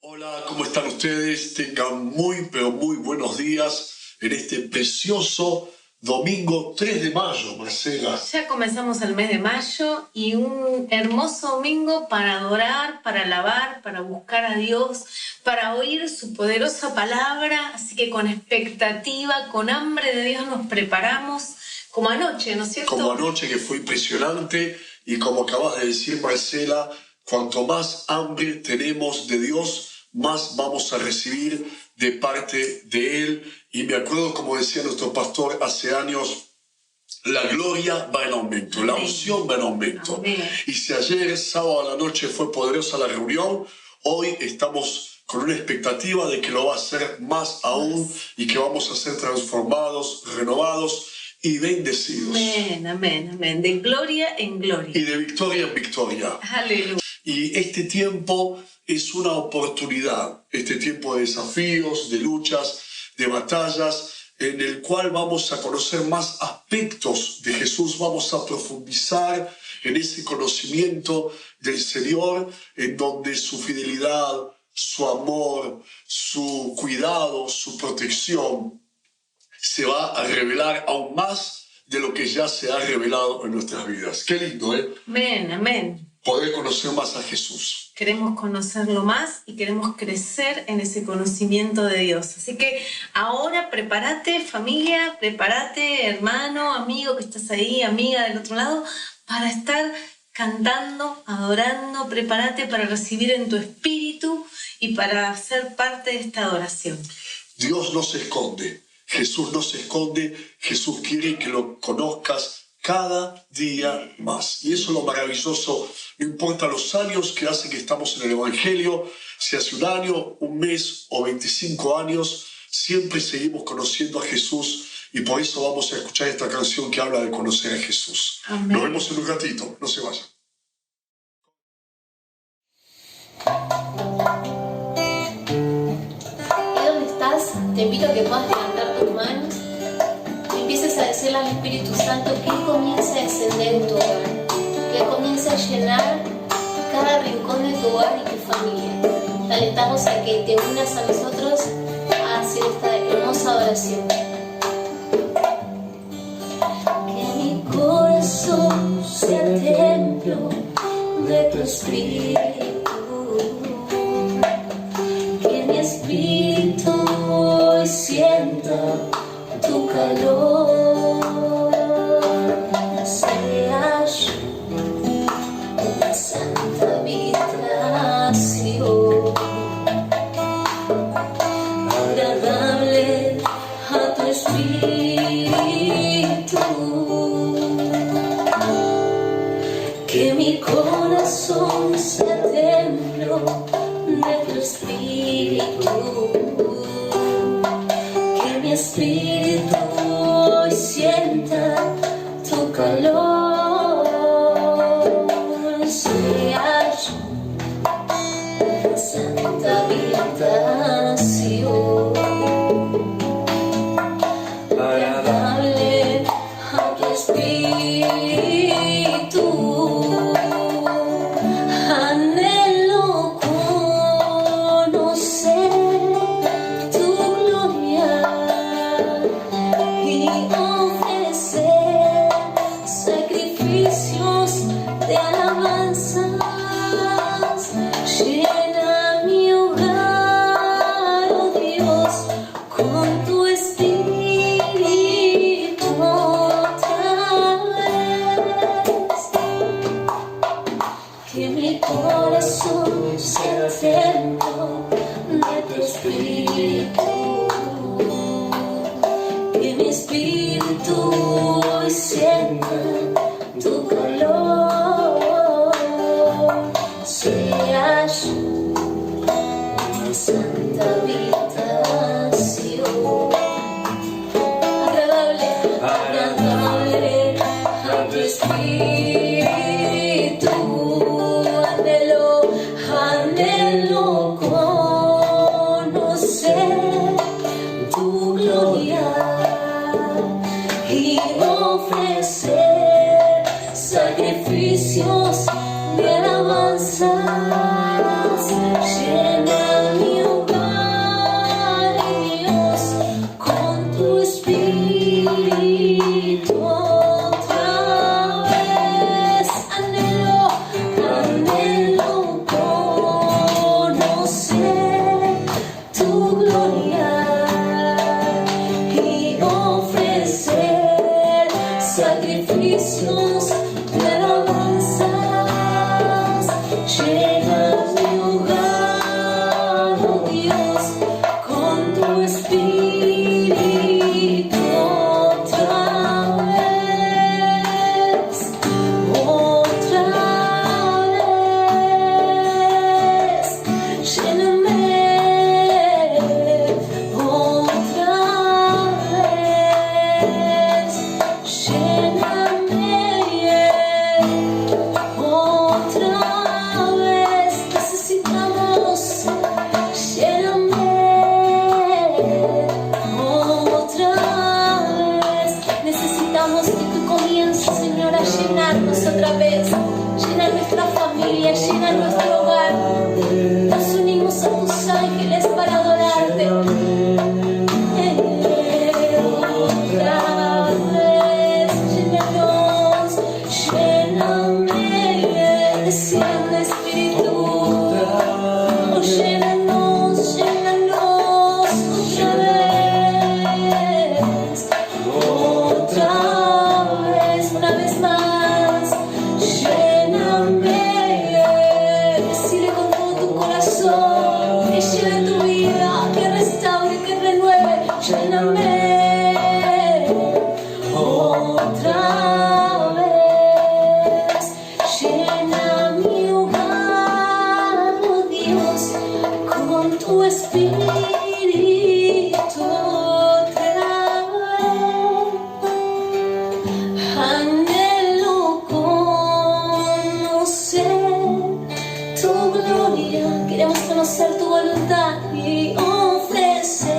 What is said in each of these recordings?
Hola, ¿cómo están ustedes? Tengan muy, pero muy buenos días en este precioso domingo 3 de mayo, Marcela. Ya comenzamos el mes de mayo y un hermoso domingo para adorar, para alabar, para buscar a Dios, para oír su poderosa palabra. Así que con expectativa, con hambre de Dios nos preparamos, como anoche, ¿no es cierto? Como anoche, que fue impresionante, y como acabas de decir, Marcela, cuanto más hambre tenemos de Dios, más vamos a recibir de parte de Él. Y me acuerdo, como decía nuestro pastor hace años, la gloria va en aumento, Amén. La unción va en aumento. Amén. Y si ayer, sábado a la noche, fue poderosa la reunión, hoy estamos con una expectativa de que lo va a hacer más aún y que vamos a ser transformados, renovados y bendecidos. Amén, amén, amén. De gloria en gloria. Y de victoria en victoria. Aleluya. Y este tiempo es una oportunidad, este tiempo de desafíos, de luchas, de batallas, en el cual vamos a conocer más aspectos de Jesús, vamos a profundizar en ese conocimiento del Señor, en donde su fidelidad, su amor, su cuidado, su protección se va a revelar aún más de lo que ya se ha revelado en nuestras vidas. Qué lindo, ¿eh? Amén, amén. Poder conocer más a Jesús. Queremos conocerlo más y queremos crecer en ese conocimiento de Dios. Así que ahora prepárate, familia, prepárate, hermano, amigo que estás ahí, amiga del otro lado, para estar cantando, adorando. Prepárate para recibir en tu espíritu y para ser parte de esta adoración. Dios no se esconde, Jesús no se esconde, Jesús quiere que lo conozcas cada día más. Y eso es lo maravilloso. No importa los años que hace que estamos en el Evangelio, si hace un año, un mes o 25 años, siempre seguimos conociendo a Jesús, y por eso vamos a escuchar esta canción que habla de conocer a Jesús. Amén. Nos vemos en un ratito, no se vayan. ¿Y dónde estás? Te invito a que puedas levantar tus manos y empieces a decirle al Espíritu Santo que Él comience a descender en tu hogar, que Él comience a llenar cada rincón de tu hogar y tu familia. Te alentamos a que te unas a nosotros a hacer esta hermosa adoración. Que mi corazón sea templo de tu espíritu. Que mi espíritu hoy sienta tu calor. Seas una santa habitación, agradable a tu espíritu. Que mi corazón sea templo de tu espíritu. Que mi espíritu hoy sienta tu calor. Seas una santa habitación, agradable a tu espíritu. Anhelo conocer tu gloria y ofrecer sacrificios de alabanzas. Llena mi hogar, oh Dios, con tu espíritu otra vez. Que mi corazón sea templo de tu espíritu. Que mi espíritu hoy sienta tu calor. Seas una santa habitación, agradable a tu espíritu. Anhelo conocer tu gloria y ofrecer sacrificios de alabanzas. Llena Desciende Espíritu, llénanos, llénanos otra vez, una vez más, lléname, decile con todo tu corazón, que llene tu vida, que restaure, que renueve, lléname otra vez, llena mi hogar, oh Dios, con tu espíritu otra vez. Anhelo conocer tu gloria, queremos conocer tu voluntad y ofrecer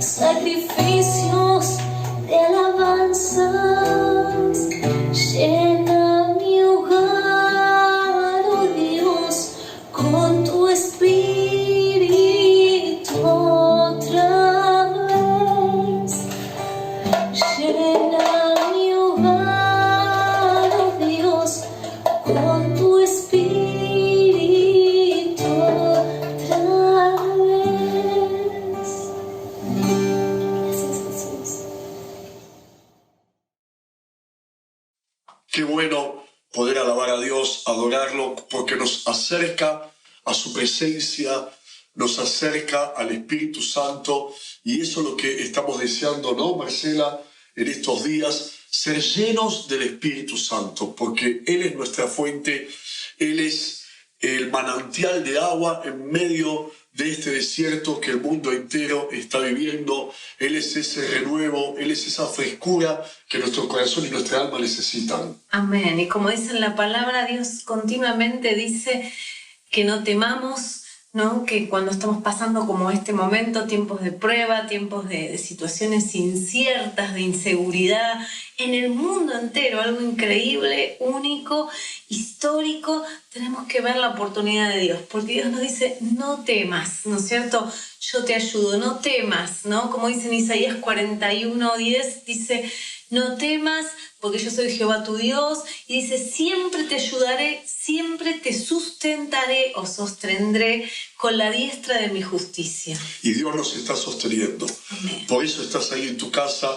sacrificios de alabanzas. Llena mi hogar, oh Dios, con tu espíritu otra vez. Llena mi hogar, oh Dios, con tu espíritu otra vez. Gracias, Jesús. Qué bueno poder alabar a Dios, adorarlo, porque nos acerca a su presencia, nos acerca al Espíritu Santo, y eso es lo que estamos deseando, ¿no, Marcela? En estos días, ser llenos del Espíritu Santo, porque Él es nuestra fuente, Él es el manantial de agua en medio de este desierto que el mundo entero está viviendo. Él es ese renuevo, Él es esa frescura que nuestro corazón y nuestra alma necesitan. Amén. Y como dice en la palabra, Dios continuamente dice que no temamos, ¿no? Que cuando estamos pasando como este momento, tiempos de prueba, tiempos de situaciones inciertas, de inseguridad, en el mundo entero, algo increíble, único, histórico, tenemos que ver la oportunidad de Dios, porque Dios nos dice, no temas, ¿no es cierto? Yo te ayudo, no temas, ¿no? Como dice en Isaías 41:10, dice, no temas, porque yo soy Jehová tu Dios, y dice, siempre te ayudaré, siempre te sustentaré o sostendré con la diestra de mi justicia. Y Dios nos está sosteniendo. Amén. Por eso estás ahí en tu casa,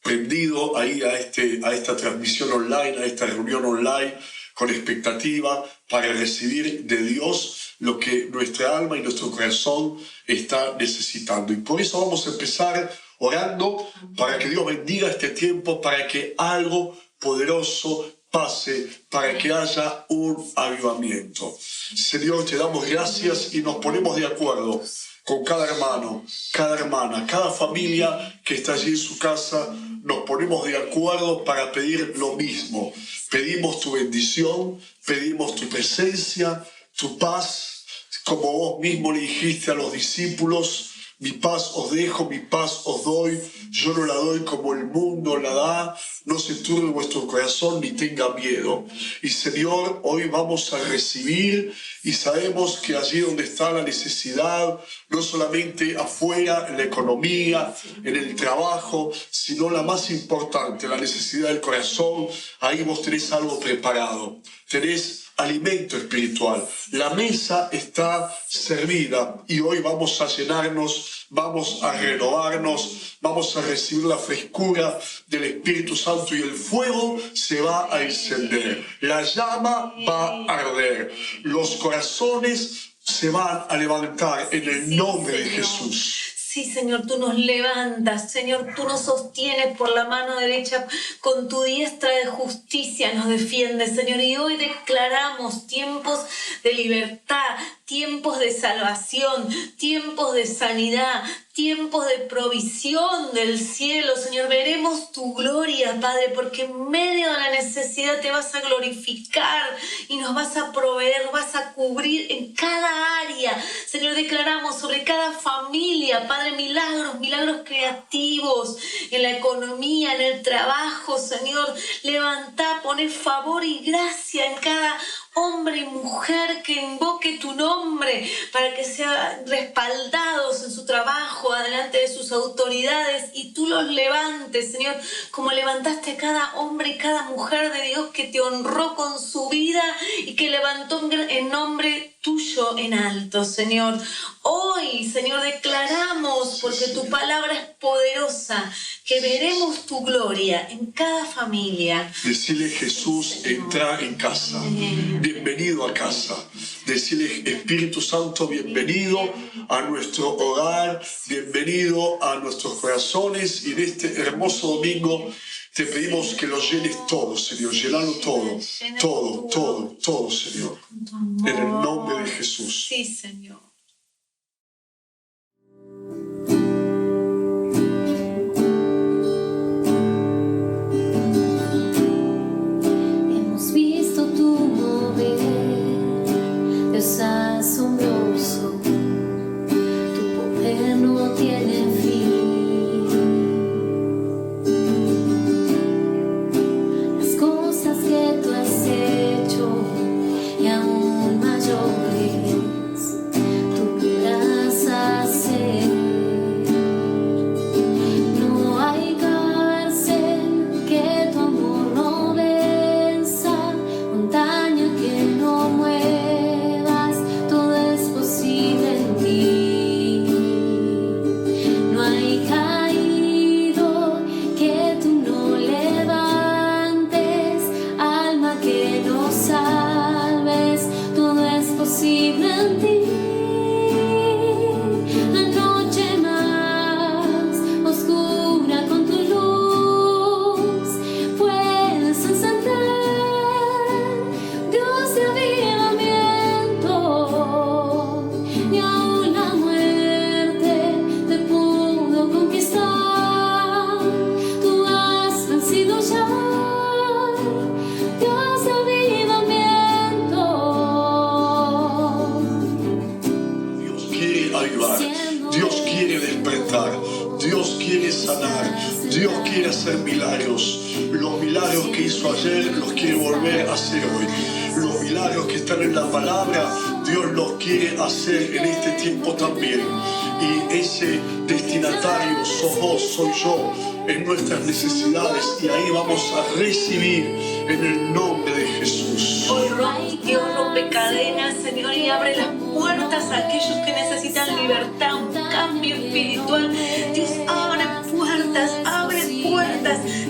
prendido ahí a esta transmisión online, a esta reunión online, con expectativa para recibir de Dios lo que nuestra alma y nuestro corazón está necesitando. Y por eso vamos a empezar orando para que Dios bendiga este tiempo, para que algo poderoso pase, para que haya un avivamiento. Señor, te damos gracias y nos ponemos de acuerdo con cada hermano, cada hermana, cada familia que está allí en su casa. Nos ponemos de acuerdo para pedir lo mismo. Pedimos tu bendición, pedimos tu presencia, tu paz, como vos mismo le dijiste a los discípulos, mi paz os dejo, mi paz os doy, yo no la doy como el mundo la da, no se turbe vuestro corazón ni tenga miedo. Y Señor, hoy vamos a recibir y sabemos que allí donde está la necesidad, no solamente afuera, en la economía, en el trabajo, sino la más importante, la necesidad del corazón, ahí vos tenés algo preparado, tenés alimento espiritual. La mesa está servida y hoy vamos a llenarnos, vamos a renovarnos, vamos a recibir la frescura del Espíritu Santo y el fuego se va a encender. La llama va a arder. Los corazones se van a levantar en el nombre de Jesús. Sí, Señor, tú nos levantas, Señor, tú nos sostienes por la mano derecha, con tu diestra de justicia nos defiendes, Señor, y hoy declaramos tiempos de libertad, tiempos de salvación, tiempos de sanidad, tiempos de provisión del cielo, Señor. Veremos tu gloria, Padre, porque en medio de la necesidad te vas a glorificar y nos vas a proveer, vas a cubrir en cada área. Señor, declaramos sobre cada familia, Padre, milagros creativos en la economía, en el trabajo, Señor. Levantá, poné favor y gracia en cada hombre y mujer que invoque tu nombre para que sean respaldados en su trabajo, adelante de sus autoridades, y tú los levantes, Señor, como levantaste a cada hombre y cada mujer de Dios que te honró con su vida y que levantó en nombre tuyo en alto, Señor. Hoy, Señor, declaramos, porque tu palabra es poderosa, que veremos tu gloria en cada familia. Decirle: Jesús, entra en casa. Bienvenido a casa. Decirle: Espíritu Santo, bienvenido a nuestro hogar, bienvenido a nuestros corazones, y en este hermoso domingo te pedimos que lo llenes todo, Señor. Llenalo todo, todo, todo, todo, Señor. En el nombre de Jesús. Sí, Señor. Hemos visto tu mover, Dios asombroso, tu poder no tiene fin. Que tú has hecho y aún mayores tú podrás hacer. No hay cárcel que tu amor no venza, montaña que no muevas, todo es posible en ti. No hay caído que tú no levantes, alma que no salves, todo es posible en ti. La noche más oscura con tu luz puedes encender, Dios de avivamiento, y aún la muerte te pudo conquistar, tú has vencido ya. Dios de avivamiento. Dios quiere ayudar, Dios quiere despertar, Dios quiere sanar, Dios quiere hacer milagros. Los milagros que hizo ayer los quiere volver a hacer hoy. Los milagros que están en la palabra, Dios los quiere hacer en este tiempo también. Y ese destinatario sos vos, soy yo, en nuestras necesidades, y ahí vamos a recibir en el nombre de Jesús. Hoy Dios rompe cadenas, Señor, y abre las puertas a aquellos que necesitan libertad, un cambio espiritual. Dios abre puertas,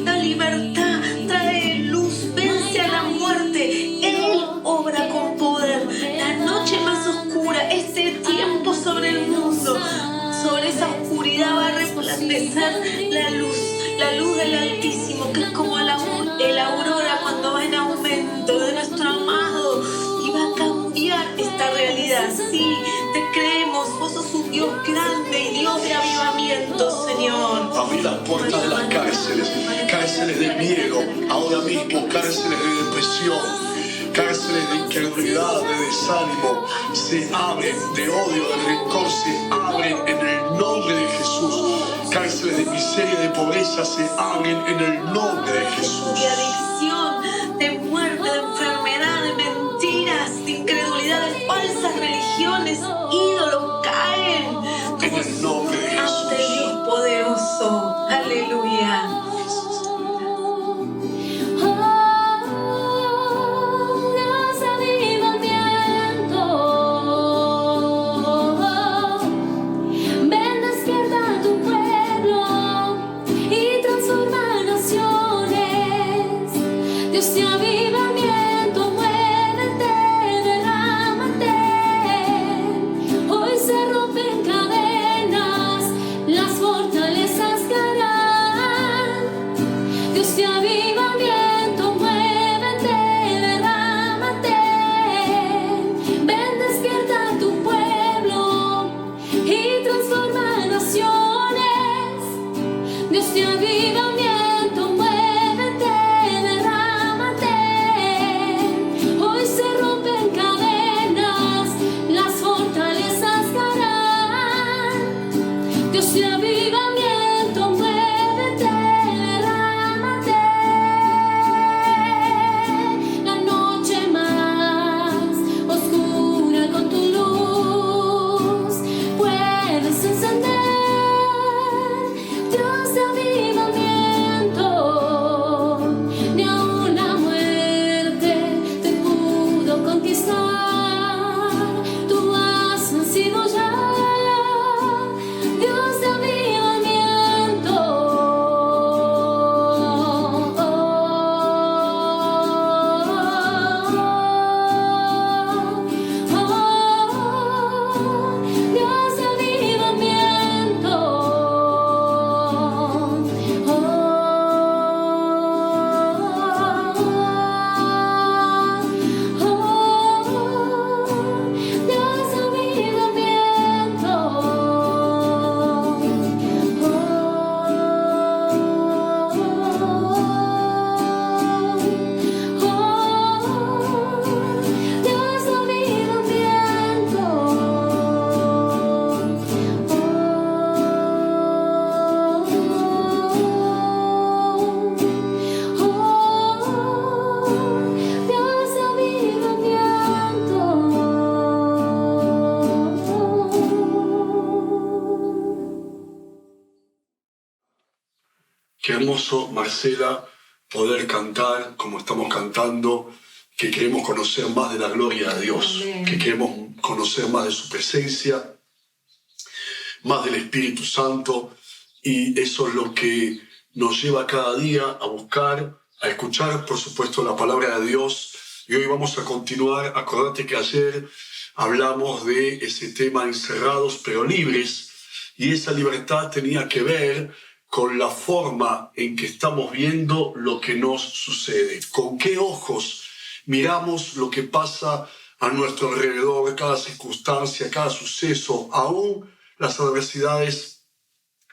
da libertad, trae luz, vence a la muerte. Él obra con poder. La noche más oscura, este tiempo sobre el mundo, sobre esa oscuridad va a resplandecer la luz del Altísimo, que es como la aurora cuando va en aumento de nuestro amado, y va a cambiar esta realidad. Sí, te creemos, vos sos un Dios grande y Dios de avivamiento, Señor. Abrí las puertas de las cárceles de miedo, ahora mismo, cárceles de depresión, cárceles de incredulidad, de desánimo, se abren, de odio, de rencor, se abren en el nombre de Jesús. Cárceles de miseria y de pobreza se abren en el nombre de Jesús. De adicción, de muerte, de enfermedad, de mentiras, de incredulidad, de falsas religiones, ídolos caen En el nombre de Jesús. ante el Dios poderoso. Aleluya. Dios de avivamiento, muévete, derrámate. Hoy se rompen cadenas, las fortalezas caerán. Dios de avivamiento, muévete, derrámate. Ven, despierta tu pueblo y transforma naciones. Dios de avivamiento, muévete, derrámate. hermoso, Marcela, poder cantar como estamos cantando, que queremos conocer más de la gloria de Dios, Amén. que queremos conocer más de su presencia, más del Espíritu Santo, y eso es lo que nos lleva cada día a buscar, a escuchar, por supuesto, la palabra de Dios. Y hoy vamos a continuar. Acordate que ayer hablamos de ese tema, encerrados pero libres, y esa libertad tenía que ver con la forma en que estamos viendo lo que nos sucede. ¿Con qué ojos miramos lo que pasa a nuestro alrededor, cada circunstancia, cada suceso, aún las adversidades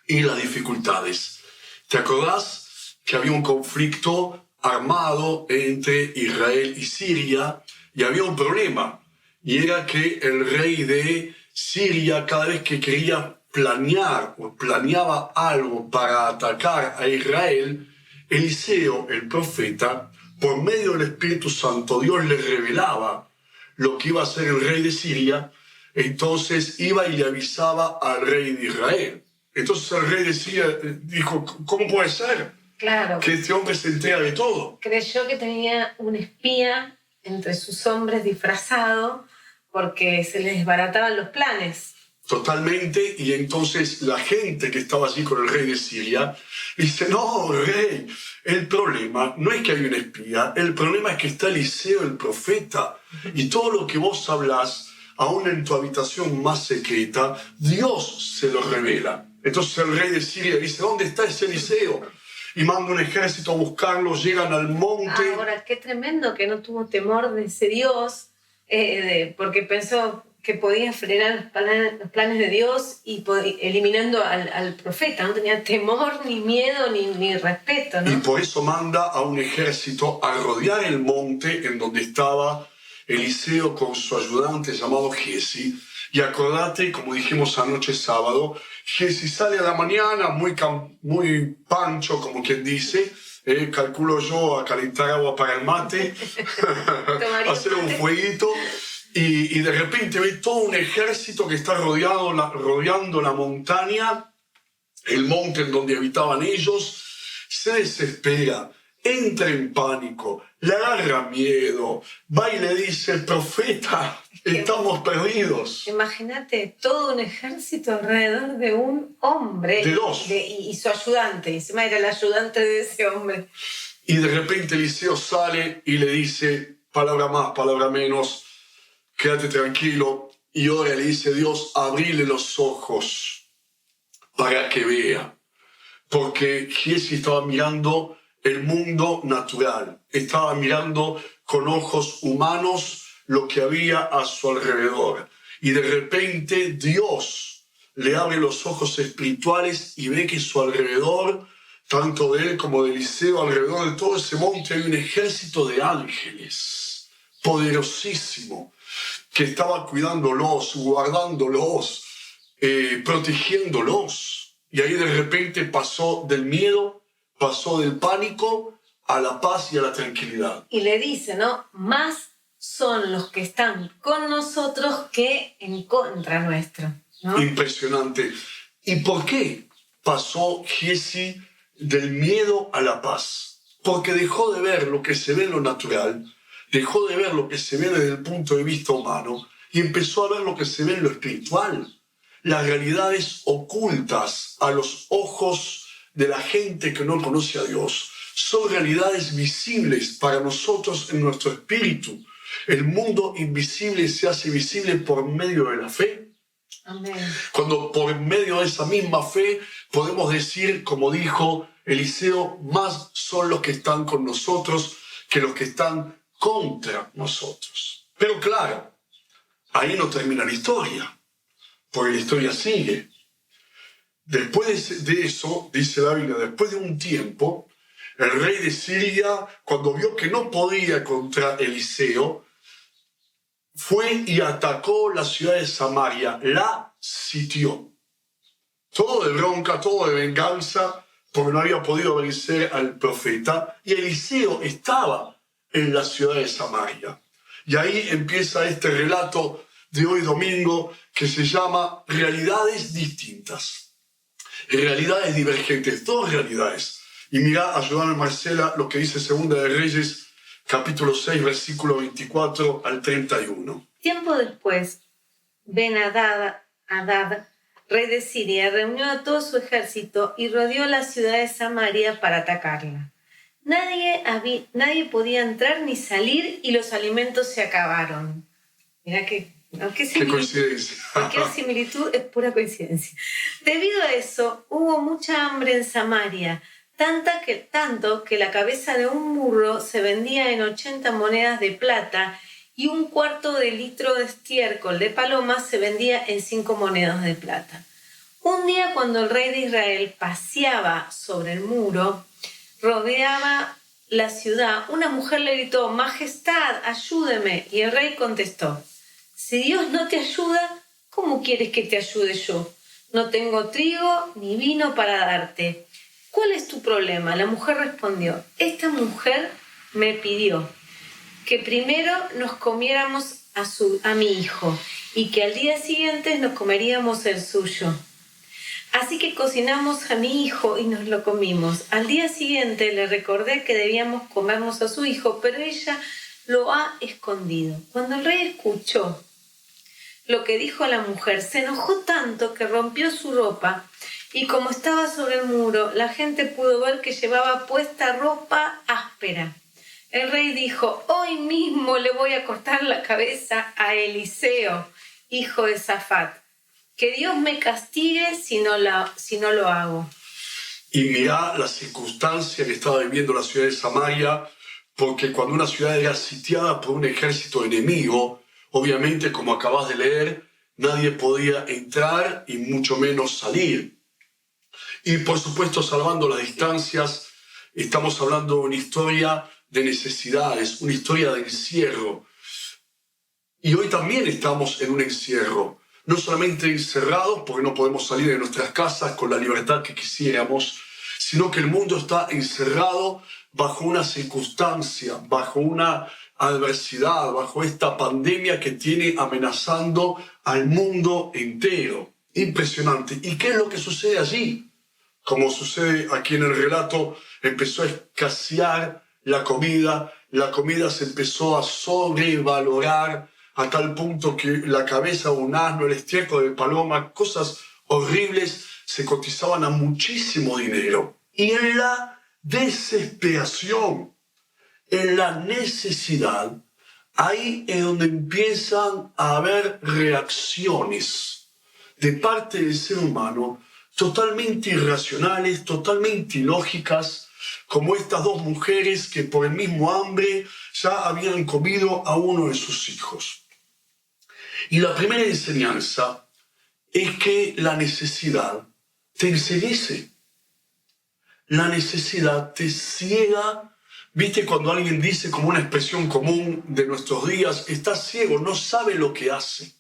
y las dificultades? ¿Te acordás que había un conflicto armado entre Israel y Siria y había un problema? Y era que el rey de Siria, cada vez que quería planear o planeaba algo para atacar a Israel, Eliseo, el profeta, por medio del Espíritu Santo, Dios le revelaba lo que iba a hacer el rey de Siria. Entonces iba y le avisaba al rey de Israel. Entonces el rey de Siria dijo, ¿cómo puede ser? Claro. Que este hombre se entera de todo. Creyó que tenía un espía entre sus hombres disfrazado porque se les desbarataban los planes. Totalmente, y entonces la gente que estaba allí con el rey de Siria dice, no, rey, el problema no es que hay un espía, el problema es que está Eliseo el profeta, y todo lo que vos hablás, aún en tu habitación más secreta, Dios se lo revela. Entonces el rey de Siria dice, ¿dónde está ese Eliseo? Y manda un ejército a buscarlo, llegan al monte. Ahora, qué tremendo que no tuvo temor de ese Dios, porque pensó que podía frenar los planes de Dios y eliminando al profeta. No tenía temor, ni miedo, ni respeto, ¿no? Y por eso manda a un ejército a rodear el monte en donde estaba Eliseo con su ayudante llamado Giesi. Y acordate, como dijimos anoche sábado, Giesi sale a la mañana muy pancho, como quien dice, calculo yo, a calentar agua para el mate, hacer un fueguito. Y de repente ve todo un ejército que está rodeando la montaña, el monte en donde habitaban ellos. Se desespera, entra en pánico, le agarra miedo, va y le dice, profeta, estamos perdidos. Imagínate todo un ejército alrededor de un hombre. De dos. Y su ayudante, y encima era el ayudante de ese hombre. Y de repente Eliseo sale y le dice, palabra más, palabra menos, quédate tranquilo, y ahora le dice Dios, abrile los ojos para que vea. Porque Giesi estaba mirando el mundo natural, estaba mirando con ojos humanos lo que había a su alrededor. Y de repente Dios le abre los ojos espirituales y ve que a su alrededor, tanto de él como de Eliseo, alrededor de todo ese monte hay un ejército de ángeles, poderosísimo, que estaba cuidándolos, guardándolos, protegiéndolos. Y ahí de repente pasó del miedo, pasó del pánico a la paz y a la tranquilidad. Y le dice, ¿no? Más son los que están con nosotros que en contra nuestro, ¿no? Impresionante. ¿Y por qué pasó Giesi del miedo a la paz? Porque dejó de ver lo que se ve en lo natural, dejó de ver lo que se ve desde el punto de vista humano y empezó a ver lo que se ve en lo espiritual. Las realidades ocultas a los ojos de la gente que no conoce a Dios son realidades visibles para nosotros en nuestro espíritu. El mundo invisible se hace visible por medio de la fe. Amén. Cuando por medio de esa misma fe podemos decir, como dijo Eliseo, más son los que están con nosotros que los que están contra nosotros. Pero claro, ahí no termina la historia, porque la historia sigue. Después de eso, dice la Biblia, después de un tiempo, el rey de Siria, cuando vio que no podía contra Eliseo, fue y atacó la ciudad de Samaria, la sitió. Todo de bronca, todo de venganza, porque no había podido vencer al profeta, y Eliseo estaba en la ciudad de Samaria. Y ahí empieza este relato de hoy domingo que se llama Realidades Distintas. Realidades divergentes, dos realidades Y mirá, ayúdame Marcela, lo que dice Segunda de Reyes, capítulo 6, versículo 24 al 31. Tiempo después, Ben-Hadad, rey de Siria, reunió a todo su ejército y rodeó la ciudad de Samaria para atacarla. Nadie podía entrar ni salir y los alimentos se acabaron. Mirá qué coincidencia. Cualquier similitud es pura coincidencia. Debido a eso, hubo mucha hambre en Samaria, tanto que la cabeza de un burro se vendía en 80 monedas de plata y un cuarto de litro de estiércol de paloma se vendía en 5 monedas de plata. Un día, cuando el rey de Israel paseaba sobre el muro, rodeaba la ciudad, una mujer le gritó: «Majestad, ayúdeme». Y el rey contestó: «Si Dios no te ayuda, ¿cómo quieres que te ayude yo? No tengo trigo ni vino para darte. ¿Cuál es tu problema?». La mujer respondió: «Esta mujer me pidió que primero nos comiéramos a mi hijo y que al día siguiente nos comeríamos el suyo. Así que cocinamos a mi hijo y nos lo comimos. Al día siguiente le recordé que debíamos comernos a su hijo, pero ella lo ha escondido». Cuando el rey escuchó lo que dijo la mujer, se enojó tanto que rompió su ropa, y como estaba sobre el muro, la gente pudo ver que llevaba puesta ropa áspera. El rey dijo: «Hoy mismo le voy a cortar la cabeza a Eliseo, hijo de Safat. Que Dios me castigue si no lo hago». Y mirá la circunstancia que estaba viviendo la ciudad de Samaria, porque cuando una ciudad era sitiada por un ejército enemigo, obviamente, como acabas de leer, nadie podía entrar y mucho menos salir. Y por supuesto, salvando las distancias, estamos hablando de una historia de necesidades, una historia de encierro. Y hoy también estamos en un encierro, no solamente encerrados porque no podemos salir de nuestras casas con la libertad que quisiéramos, sino que el mundo está encerrado bajo una circunstancia, bajo una adversidad, bajo esta pandemia que tiene amenazando al mundo entero. Impresionante. ¿Y qué es lo que sucede allí? Como sucede aquí en el relato, empezó a escasear la comida se empezó a sobrevalorar a tal punto que la cabeza de un asno, el estiércol de paloma, cosas horribles se cotizaban a muchísimo dinero. Y en la desesperación, en la necesidad, ahí es donde empiezan a haber reacciones de parte del ser humano totalmente irracionales, totalmente ilógicas, como estas dos mujeres que por el mismo hambre ya habían comido a uno de sus hijos. Y la primera enseñanza es que la necesidad te enceguece. La necesidad te ciega. ¿Viste cuando alguien dice, como una expresión común de nuestros días, está ciego, no sabe lo que hace?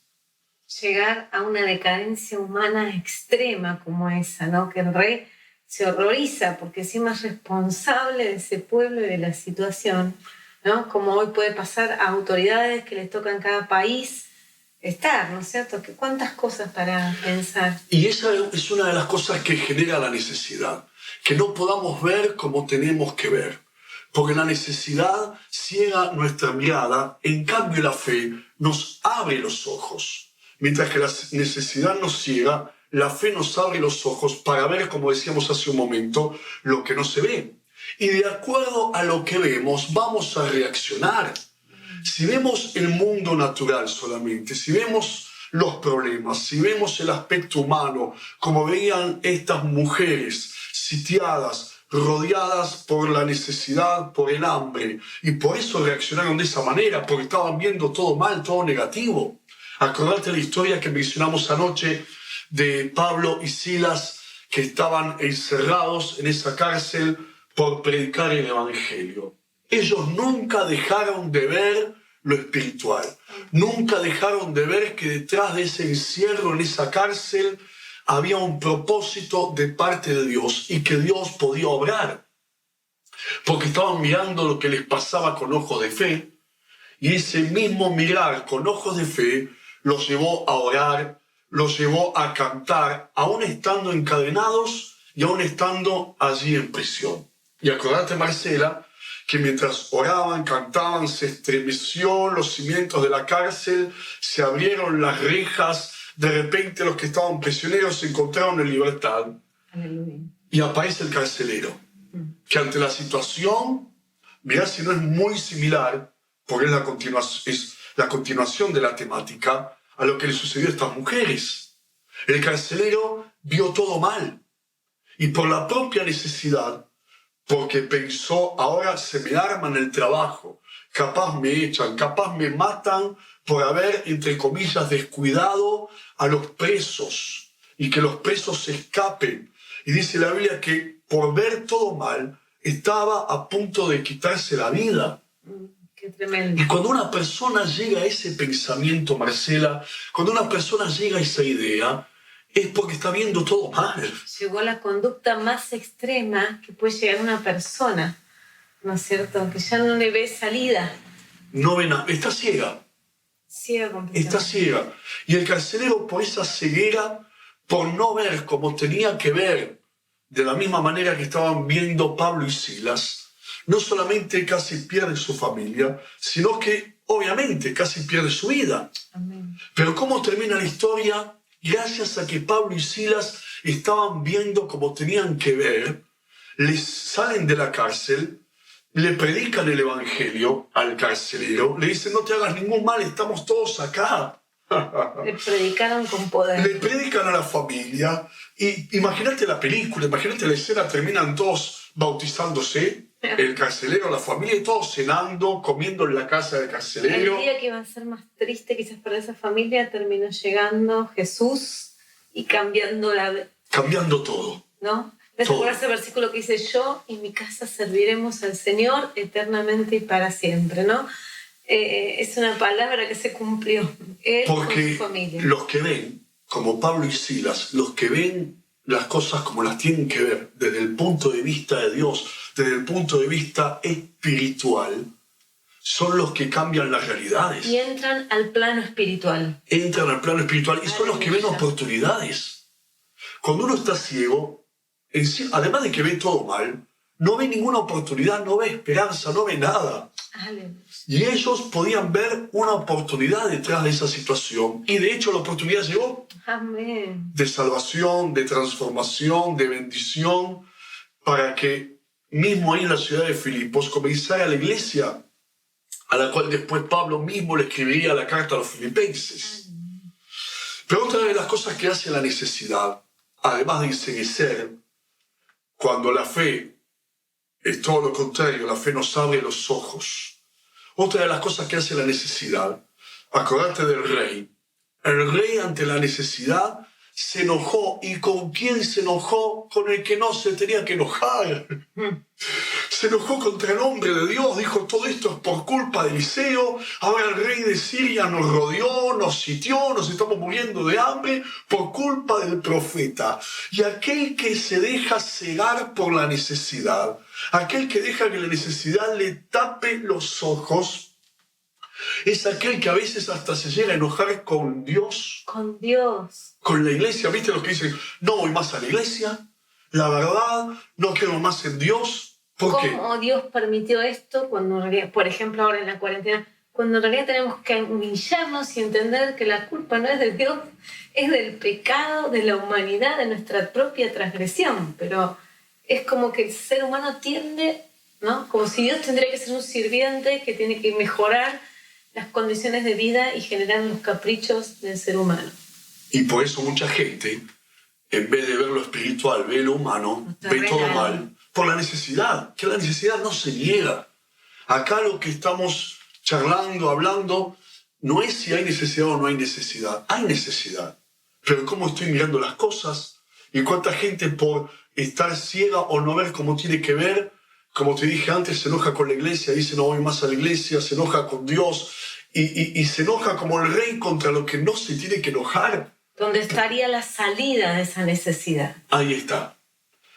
Llegar a una decadencia humana extrema como esa, ¿no? Que el rey se horroriza porque encima es responsable de ese pueblo y de la situación, ¿no? Como hoy puede pasar a autoridades que les toca en cada país estar, ¿no es cierto? Que cuántas cosas para pensar. Y esa es una de las cosas que genera la necesidad, que no podamos ver como tenemos que ver, porque la necesidad ciega nuestra mirada, en cambio la fe nos abre los ojos. Mientras que la necesidad nos ciega, la fe nos abre los ojos para ver, como decíamos hace un momento, lo que no se ve. Y de acuerdo a lo que vemos, vamos a reaccionar. Si vemos el mundo natural solamente, si vemos los problemas, si vemos el aspecto humano, como veían estas mujeres sitiadas, rodeadas por la necesidad, por el hambre, y por eso reaccionaron de esa manera, porque estaban viendo todo mal, todo negativo. Acordate la historia que mencionamos anoche de Pablo y Silas, que estaban encerrados en esa cárcel por predicar el Evangelio. Ellos nunca dejaron de ver lo espiritual, nunca dejaron de ver que detrás de ese encierro en esa cárcel había un propósito de parte de Dios y que Dios podía obrar, porque estaban mirando lo que les pasaba con ojos de fe, y ese mismo mirar con ojos de fe los llevó a orar, los llevó a cantar, aún estando encadenados y aún estando allí en prisión. Y acordate, Marcela, que mientras oraban, cantaban, se estremeció los cimientos de la cárcel, se abrieron las rejas, de repente los que estaban prisioneros se encontraron en libertad. Aleluya. Y aparece el carcelero, que ante la situación, mirá si no es muy similar, porque es la continuación de la temática, a lo que le sucedió a estas mujeres. El carcelero vio todo mal, y por la propia necesidad, porque pensó, ahora se me arman el trabajo, capaz me echan, capaz me matan por haber, entre comillas, descuidado a los presos y que los presos se escapen. Y dice la Biblia que por ver todo mal, estaba a punto de quitarse la vida. Qué tremendo. Y cuando una persona llega a ese pensamiento, Marcela, cuando una persona llega a esa idea, es porque está viendo todo mal. Llegó a la conducta más extrema que puede llegar una persona, ¿no es cierto? Que ya no le ve salida. No ve nada, está ciega. Ciega completamente. Está ciega. Y el carcelero, por esa ceguera, por no ver como tenía que ver, de la misma manera que estaban viendo Pablo y Silas, no solamente casi pierde su familia, sino que obviamente casi pierde su vida. Amén. Pero ¿cómo termina la historia? Gracias a que Pablo y Silas estaban viendo como tenían que ver, les salen de la cárcel, le predican el evangelio al carcelero, le dicen, no te hagas ningún mal, estamos todos acá. Le predicaron con poder. Le predican a la familia, y imagínate la película, imagínate la escena, terminan todos bautizándose, el carcelero, la familia, y todos cenando, comiendo en la casa del carcelero. El día que iba a ser más triste quizás para esa familia, terminó llegando Jesús y cambiando todo. ¿no? ¿Te acuerdas ese versículo que dice, yo y mi casa serviremos al Señor eternamente y para siempre, ¿no? Es una palabra que se cumplió. Él porque con su familia. Los que ven, como Pablo y Silas, los que ven las cosas como las tienen que ver, desde el punto de vista de Dios, desde el punto de vista espiritual, son los que cambian las realidades. Y entran al plano espiritual. Entran al plano espiritual y son los que ven oportunidades. Cuando uno está ciego, además de que ve todo mal, no ve ninguna oportunidad, no ve esperanza, no ve nada. Aleluya. Y ellos podían ver una oportunidad detrás de esa situación. Y de hecho la oportunidad llegó. Amén. De salvación, de transformación, de bendición, para que mismo ahí en la ciudad de Filipos comenzara la iglesia, a la cual después Pablo mismo le escribiría la carta a los filipenses. Pero otra de las cosas que hace la necesidad, además de enseguecer, cuando la fe es todo lo contrario, la fe nos abre los ojos. Otra de las cosas que hace la necesidad, acordate del rey. El rey ante la necesidad se enojó. ¿Y con quién se enojó? Con el que no se tenía que enojar. Se enojó contra el hombre de Dios, dijo, todo esto es por culpa de Eliseo, ahora el rey de Siria nos rodeó, nos sitió, nos estamos muriendo de hambre por culpa del profeta. Y aquel que se deja cegar por la necesidad, aquel que deja que la necesidad le tape los ojos, es aquel que a veces hasta se llega a enojar con Dios. Con Dios. Con la iglesia, ¿viste los que dicen, no voy más a la iglesia, la verdad, no quiero más en Dios? ¿Por qué? ¿Cómo Dios permitió esto cuando en realidad, por ejemplo, ahora en la cuarentena, cuando en realidad tenemos que humillarnos y entender que la culpa no es de Dios, es del pecado, de la humanidad, de nuestra propia transgresión? Pero es como que el ser humano tiende, ¿no? Como si Dios tendría que ser un sirviente que tiene que mejorar las condiciones de vida y generar los caprichos del ser humano. Y por eso mucha gente, en vez de ver lo espiritual, ve lo humano, ve todo mal. Por la necesidad, que la necesidad no se niega. Acá lo que estamos charlando, hablando, no es si hay necesidad o no hay necesidad. Hay necesidad. Pero cómo estoy mirando las cosas y cuánta gente por estar ciega o no ver cómo tiene que ver, como te dije antes, se enoja con la iglesia, dice no voy más a la iglesia, se enoja con Dios y se enoja como el rey contra lo que no se tiene que enojar. ¿Dónde estaría la salida de esa necesidad? Ahí está.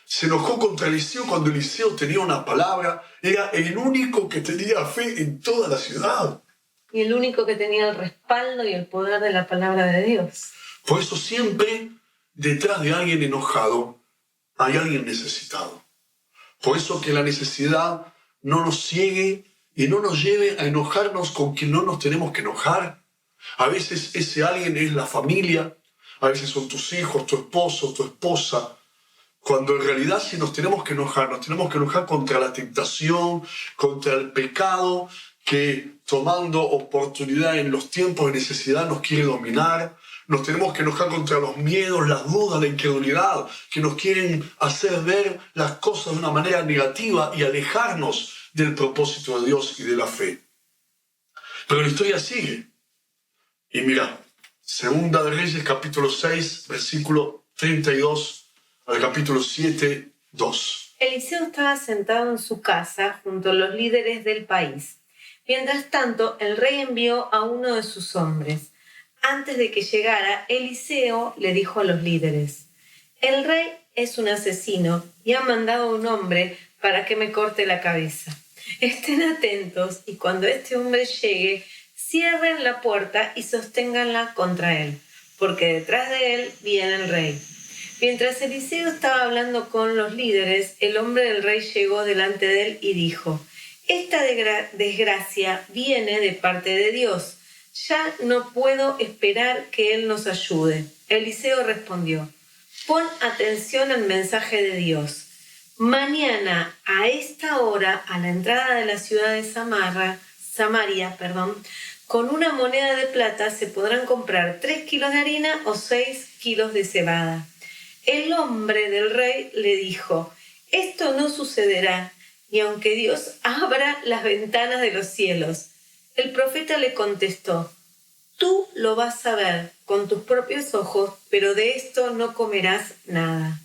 Se enojó contra Eliseo cuando Eliseo tenía una palabra, era el único que tenía fe en toda la ciudad. Y el único que tenía el respaldo y el poder de la palabra de Dios. Por eso siempre detrás de alguien enojado hay alguien necesitado. Por eso que la necesidad no nos ciegue y no nos lleve a enojarnos con quien no nos tenemos que enojar. A veces ese alguien es la familia, a veces son tus hijos, tu esposo, tu esposa. Cuando en realidad si nos tenemos que enojar contra la tentación, contra el pecado que tomando oportunidad en los tiempos de necesidad nos quiere dominar. Nos tenemos que enojar contra los miedos, las dudas, la incredulidad, que nos quieren hacer ver las cosas de una manera negativa y alejarnos del propósito de Dios y de la fe. Pero la historia sigue. Y mira, Segunda de Reyes, capítulo 6, versículo 32 al capítulo 7, 2. Eliseo estaba sentado en su casa junto a los líderes del país. Mientras tanto, el rey envió a uno de sus hombres. Antes de que llegara, Eliseo le dijo a los líderes: el rey es un asesino y ha mandado a un hombre para que me corte la cabeza. Estén atentos y cuando este hombre llegue, cierren la puerta y sosténganla contra él, porque detrás de él viene el rey. Mientras Eliseo estaba hablando con los líderes, el hombre del rey llegó delante de él y dijo: esta desgracia viene de parte de Dios. Ya no puedo esperar que Él nos ayude. Eliseo respondió: pon atención al mensaje de Dios. Mañana, a esta hora, a la entrada de la ciudad de Samaria, con una moneda de plata se podrán comprar 3 kilos de harina o 6 kilos de cebada. El hombre del rey le dijo: esto no sucederá, ni aunque Dios abra las ventanas de los cielos. El profeta le contestó: tú lo vas a ver con tus propios ojos, pero de esto no comerás nada.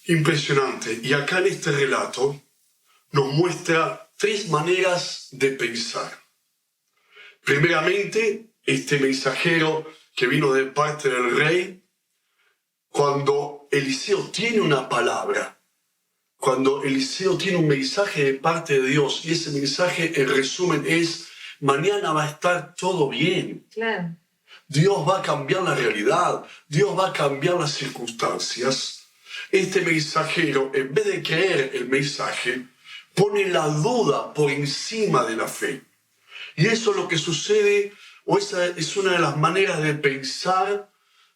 Impresionante. Y acá en este relato nos muestra 3 maneras de pensar. Primeramente, este mensajero que vino de parte del rey, cuando Eliseo tiene una palabra, cuando Eliseo tiene un mensaje de parte de Dios, y ese mensaje en resumen es: mañana va a estar todo bien. Claro. Dios va a cambiar la realidad, Dios va a cambiar las circunstancias. Este mensajero, en vez de creer el mensaje, pone la duda por encima de la fe. Y eso es lo que sucede, o esa es una de las maneras de pensar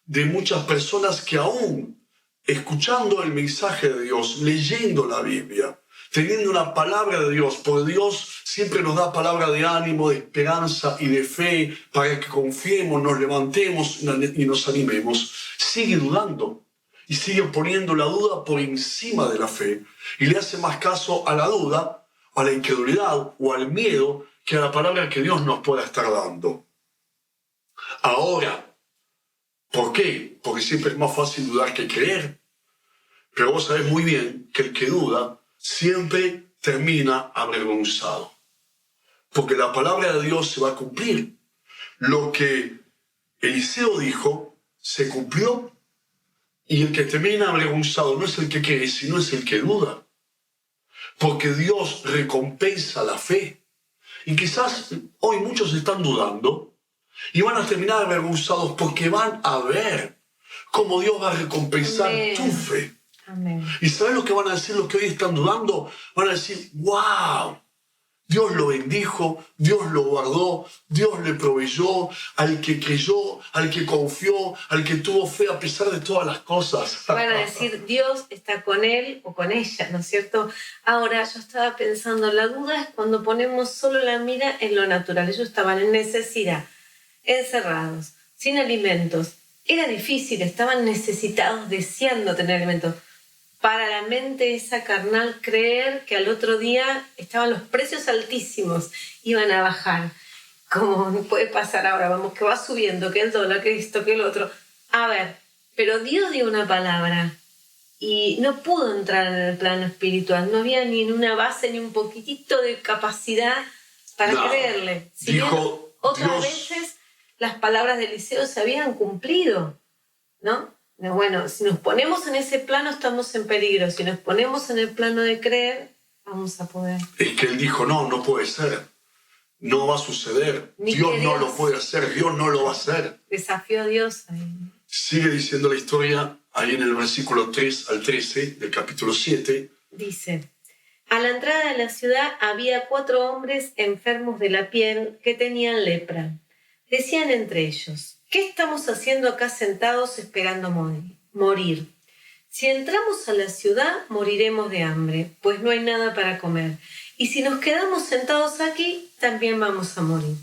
de muchas personas que aún escuchando el mensaje de Dios, leyendo la Biblia, teniendo una palabra de Dios, porque Dios siempre nos da palabra de ánimo, de esperanza y de fe para que confiemos, nos levantemos y nos animemos, sigue dudando y sigue poniendo la duda por encima de la fe y le hace más caso a la duda, a la incredulidad o al miedo que a la palabra que Dios nos pueda estar dando. Ahora, ¿por qué? Porque siempre es más fácil dudar que creer. Pero vos sabés muy bien que el que duda siempre termina avergonzado. Porque la palabra de Dios se va a cumplir. Lo que Eliseo dijo se cumplió. Y el que termina avergonzado no es el que cree, sino es el que duda. Porque Dios recompensa la fe. Y quizás hoy muchos están dudando y van a terminar avergonzados porque van a ver cómo Dios va a recompensar tu fe. Amén. ¿Y sabes lo que van a decir los que hoy están dudando? Van a decir: ¡wow! Dios lo bendijo, Dios lo guardó, Dios le proveyó, al que creyó, al que confió, al que tuvo fe a pesar de todas las cosas. Van a decir: Dios está con él o con ella, ¿no es cierto? Ahora, yo estaba pensando, la duda es cuando ponemos solo la mira en lo natural. Ellos estaban en necesidad, encerrados, sin alimentos. Era difícil, estaban necesitados, deseando tener alimentos. Para la mente esa carnal, creer que al otro día estaban los precios altísimos, iban a bajar. Como puede pasar ahora, vamos, que va subiendo, que el dólar, que esto, que el otro. A ver, pero Dios dio una palabra y no pudo entrar en el plano espiritual. No había ni una base, ni un poquitito de capacidad para creerle. Si dijo, bien otras Dios... veces las palabras de Eliseo se habían cumplido, ¿no? Bueno, si nos ponemos en ese plano estamos en peligro. Si nos ponemos en el plano de creer, vamos a poder. Es que él dijo: no puede ser. No va a suceder. Dios no lo puede hacer. Dios no lo va a hacer. Desafió a Dios ahí. Sigue diciendo la historia ahí en el versículo 3 al 13 del capítulo 7. Dice: a la entrada de la ciudad había 4 hombres enfermos de la piel que tenían lepra. Decían entre ellos: ¿qué estamos haciendo acá sentados esperando morir? Si entramos a la ciudad, moriremos de hambre, pues no hay nada para comer. Y si nos quedamos sentados aquí, también vamos a morir.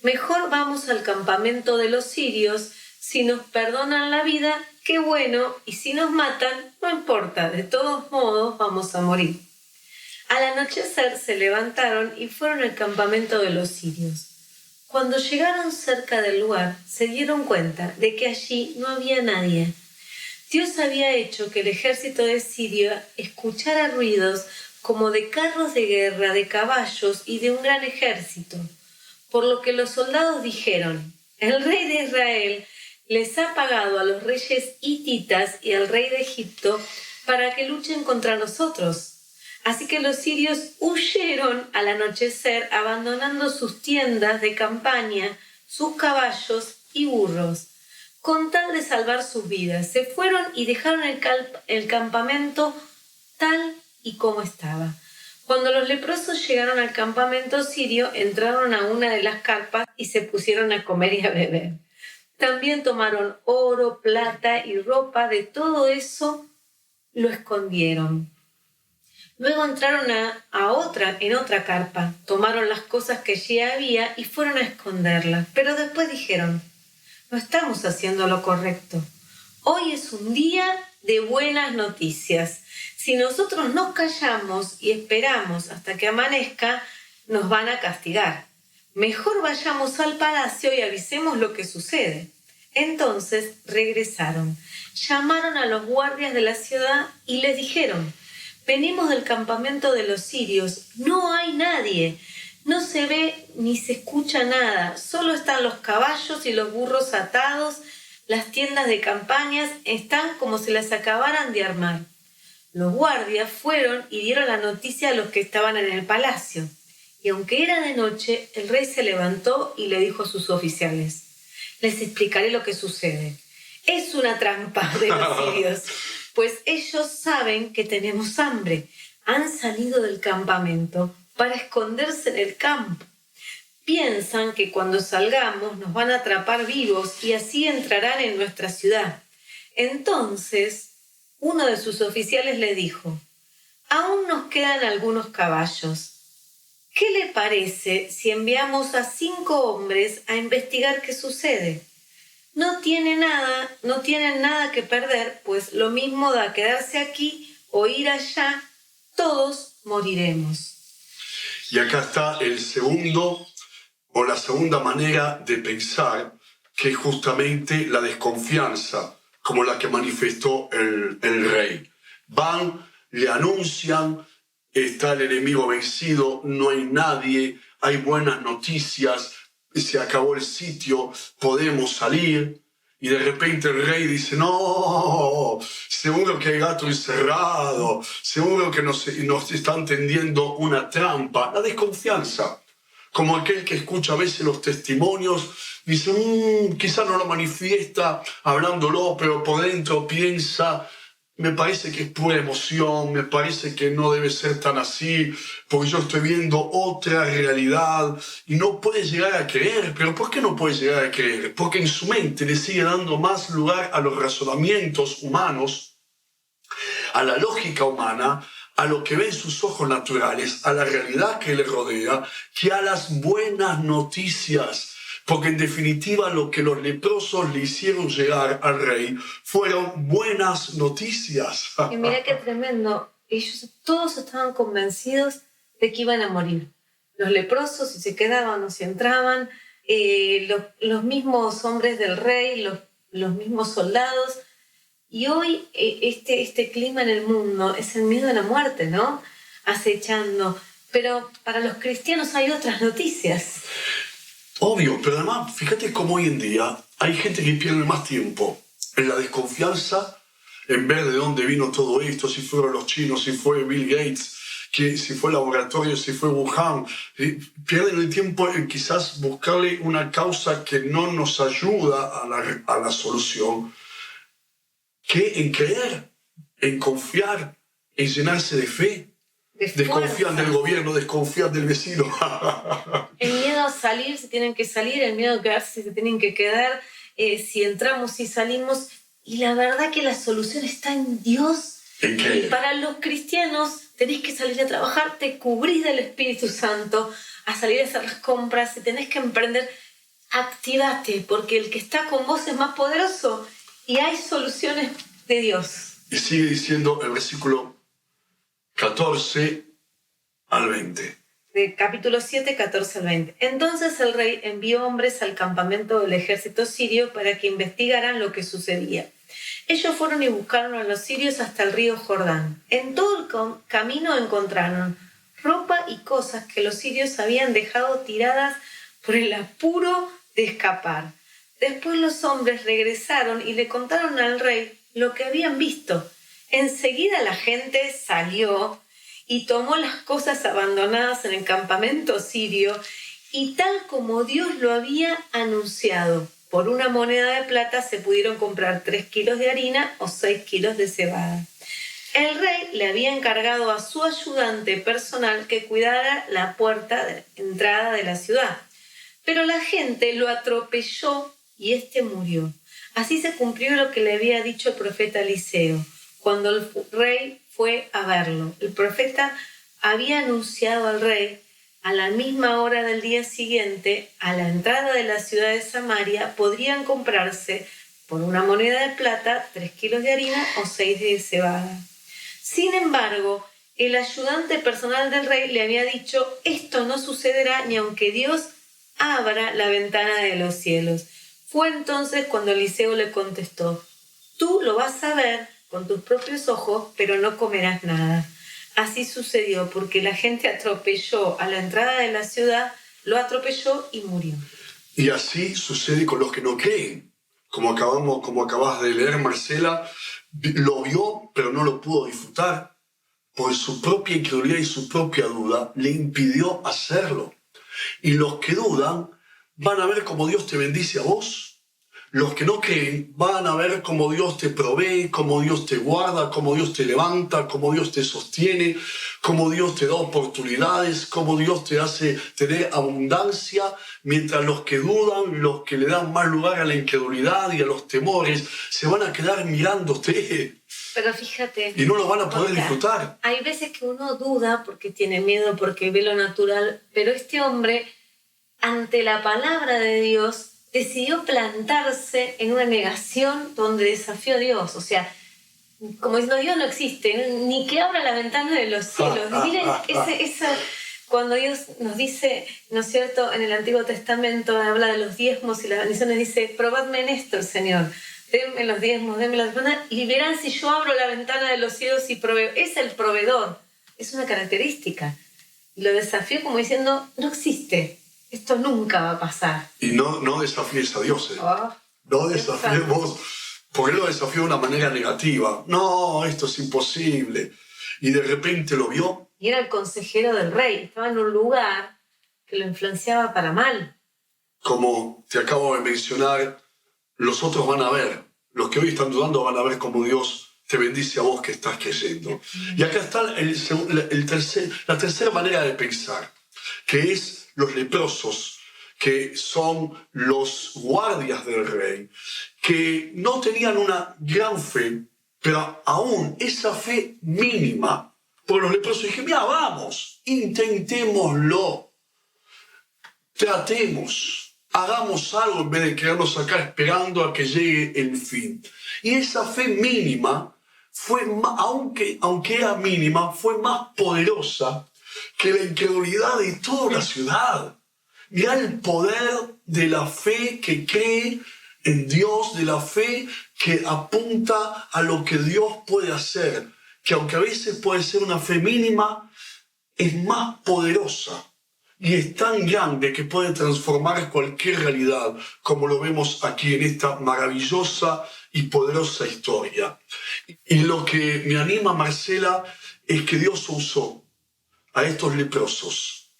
Mejor vamos al campamento de los sirios. Si nos perdonan la vida, qué bueno, y si nos matan, no importa, de todos modos vamos a morir. Al anochecer se levantaron y fueron al campamento de los sirios. Cuando llegaron cerca del lugar, se dieron cuenta de que allí no había nadie. Dios había hecho que el ejército de Siria escuchara ruidos como de carros de guerra, de caballos y de un gran ejército, por lo que los soldados dijeron: el rey de Israel les ha pagado a los reyes hititas y al rey de Egipto para que luchen contra nosotros. Así que los sirios huyeron al anochecer, abandonando sus tiendas de campaña, sus caballos y burros. Con tal de salvar sus vidas, se fueron y dejaron el campamento tal y como estaba. Cuando los leprosos llegaron al campamento sirio, entraron a una de las carpas y se pusieron a comer y a beber. También tomaron oro, plata y ropa. De todo eso lo escondieron. Luego entraron en otra carpa, tomaron las cosas que allí había y fueron a esconderlas. Pero después dijeron: no estamos haciendo lo correcto. Hoy es un día de buenas noticias. Si nosotros nos callamos y esperamos hasta que amanezca, nos van a castigar. Mejor vayamos al palacio y avisemos lo que sucede. Entonces regresaron, llamaron a los guardias de la ciudad y les dijeron: venimos del campamento de los sirios, no hay nadie, no se ve ni se escucha nada, solo están los caballos y los burros atados, las tiendas de campañas están como si las acabaran de armar. Los guardias fueron y dieron la noticia a los que estaban en el palacio. Y aunque era de noche, el rey se levantó y le dijo a sus oficiales: les explicaré lo que sucede. Es una trampa de los sirios, pues ellos saben que tenemos hambre. Han salido del campamento para esconderse en el campo. Piensan que cuando salgamos nos van a atrapar vivos y así entrarán en nuestra ciudad. Entonces uno de sus oficiales le dijo: aún nos quedan algunos caballos. ¿Qué le parece si enviamos a 5 hombres a investigar qué sucede? No tienen nada que perder, pues lo mismo da quedarse aquí o ir allá, todos moriremos. Y acá está el segundo o la segunda manera de pensar, que es justamente la desconfianza, como la que manifestó el rey. Van, le anuncian: está el enemigo vencido, no hay nadie, hay buenas noticias, se acabó el sitio, podemos salir. Y de repente el rey dice: no, seguro que hay gato encerrado, seguro que nos están tendiendo una trampa. La desconfianza, como aquel que escucha a veces los testimonios, dice: quizás no lo manifiesta hablándolo, pero por dentro piensa: me parece que es pura emoción, me parece que no debe ser tan así, porque yo estoy viendo otra realidad, y no puede llegar a creer. ¿Pero por qué no puede llegar a creer? Porque en su mente le sigue dando más lugar a los razonamientos humanos, a la lógica humana, a lo que ven sus ojos naturales, a la realidad que le rodea, que a las buenas noticias. Porque en definitiva lo que los leprosos le hicieron llegar al rey fueron buenas noticias. Y mira qué tremendo. Ellos todos estaban convencidos de que iban a morir. Los leprosos, si se quedaban o si entraban, los mismos hombres del rey, los mismos soldados. Y hoy este clima en el mundo es el miedo a la muerte, ¿no? Acechando. Pero para los cristianos hay otras noticias. Obvio, pero además, fíjate cómo hoy en día hay gente que pierde más tiempo en la desconfianza, en ver de dónde vino todo esto, si fueron los chinos, si fue Bill Gates, si fue el laboratorio, si fue Wuhan. Pierden el tiempo en quizás buscarle una causa que no nos ayuda a la solución, que en creer, en confiar, en llenarse de fe. Desconfían del gobierno, desconfían del vecino. El miedo a salir, si tienen que salir, el miedo a quedarse, si se tienen que quedar, si entramos, si salimos. Y la verdad que la solución está en Dios. Y para los cristianos, tenés que salir a trabajar, te cubrís del Espíritu Santo, a salir a hacer las compras, si tenés que emprender, activate, porque el que está con vos es más poderoso y hay soluciones de Dios. Y sigue diciendo el versículo 14 al 20. De capítulo 7, 14 al 20. Entonces el rey envió hombres al campamento del ejército sirio para que investigaran lo que sucedía. Ellos fueron y buscaron a los sirios hasta el río Jordán. En todo el camino encontraron ropa y cosas que los sirios habían dejado tiradas por el apuro de escapar. Después los hombres regresaron y le contaron al rey lo que habían visto. Enseguida la gente salió y tomó las cosas abandonadas en el campamento sirio y tal como Dios lo había anunciado, por una moneda de plata se pudieron comprar 3 kilos de harina o 6 kilos de cebada. El rey le había encargado a su ayudante personal que cuidara la puerta de entrada de la ciudad. Pero la gente lo atropelló y éste murió. Así se cumplió lo que le había dicho el profeta Eliseo. Cuando el rey fue a verlo, el profeta había anunciado al rey a la misma hora del día siguiente, a la entrada de la ciudad de Samaria, podrían comprarse por una moneda de plata 3 kilos de harina o 6 de cebada. Sin embargo, el ayudante personal del rey le había dicho: esto no sucederá ni aunque Dios abra la ventana de los cielos. Fue entonces cuando Eliseo le contestó: tú lo vas a ver con tus propios ojos, pero no comerás nada. Así sucedió, porque la gente atropelló a la entrada de la ciudad, lo atropelló y murió. Y así sucede con los que no creen. Como acabas de leer, Marcela, lo vio, pero no lo pudo disfrutar, por su propia incredulidad y su propia duda le impidió hacerlo. Y los que dudan van a ver cómo Dios te bendice a vos. Los que no creen van a ver cómo Dios te provee, cómo Dios te guarda, cómo Dios te levanta, cómo Dios te sostiene, cómo Dios te da oportunidades, cómo Dios te hace tener abundancia, mientras los que dudan, los que le dan más lugar a la incredulidad y a los temores, se van a quedar mirándote. Pero fíjate, y no lo van a poder disfrutar. Hay veces que uno duda porque tiene miedo, porque ve lo natural, pero este hombre, ante la palabra de Dios, decidió plantarse en una negación donde desafió a Dios. O sea, como diciendo: Dios no existe, ni que abra la ventana de los cielos. Miren, cuando Dios nos dice, ¿no es cierto?, en el Antiguo Testamento habla de los diezmos y las bendiciones, dice: probadme en esto, el Señor. Denme los diezmos, denme las bendiciones, y verán si yo abro la ventana de los cielos y proveo. Es el proveedor, es una característica. Y lo desafió como diciendo: no existe. Esto nunca va a pasar. Y no desafíes a Dios. No desafiemos, porque él lo desafió de una manera negativa. No, esto es imposible. Y de repente lo vio. Y era el consejero del rey. Estaba en un lugar que lo influenciaba para mal. Como te acabo de mencionar, los otros van a ver. Los que hoy están dudando van a ver cómo Dios te bendice a vos que estás creyendo. Y acá está la tercera manera de pensar, que es los leprosos, que son los guardias del rey, que no tenían una gran fe, pero aún esa fe mínima. Porque los leprosos dijeron: mira, vamos, intentémoslo, tratemos, hagamos algo en vez de quedarnos acá esperando a que llegue el fin. Y esa fe mínima, aunque era mínima, fue más poderosa que la incredulidad de toda la ciudad. Mirá el poder de la fe que cree en Dios, de la fe que apunta a lo que Dios puede hacer, que aunque a veces puede ser una fe mínima, es más poderosa y es tan grande que puede transformar cualquier realidad, como lo vemos aquí en esta maravillosa y poderosa historia. Y lo que me anima, Marcela, es que Dios usó a estos leprosos.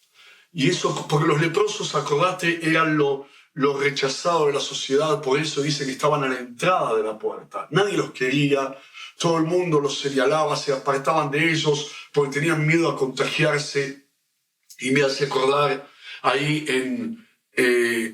Y eso, porque los leprosos, acordate, eran lo los rechazados de la sociedad, por eso dice que estaban a la entrada de la puerta. Nadie los quería, todo el mundo los señalaba, se apartaban de ellos porque tenían miedo a contagiarse. Y me hace acordar ahí en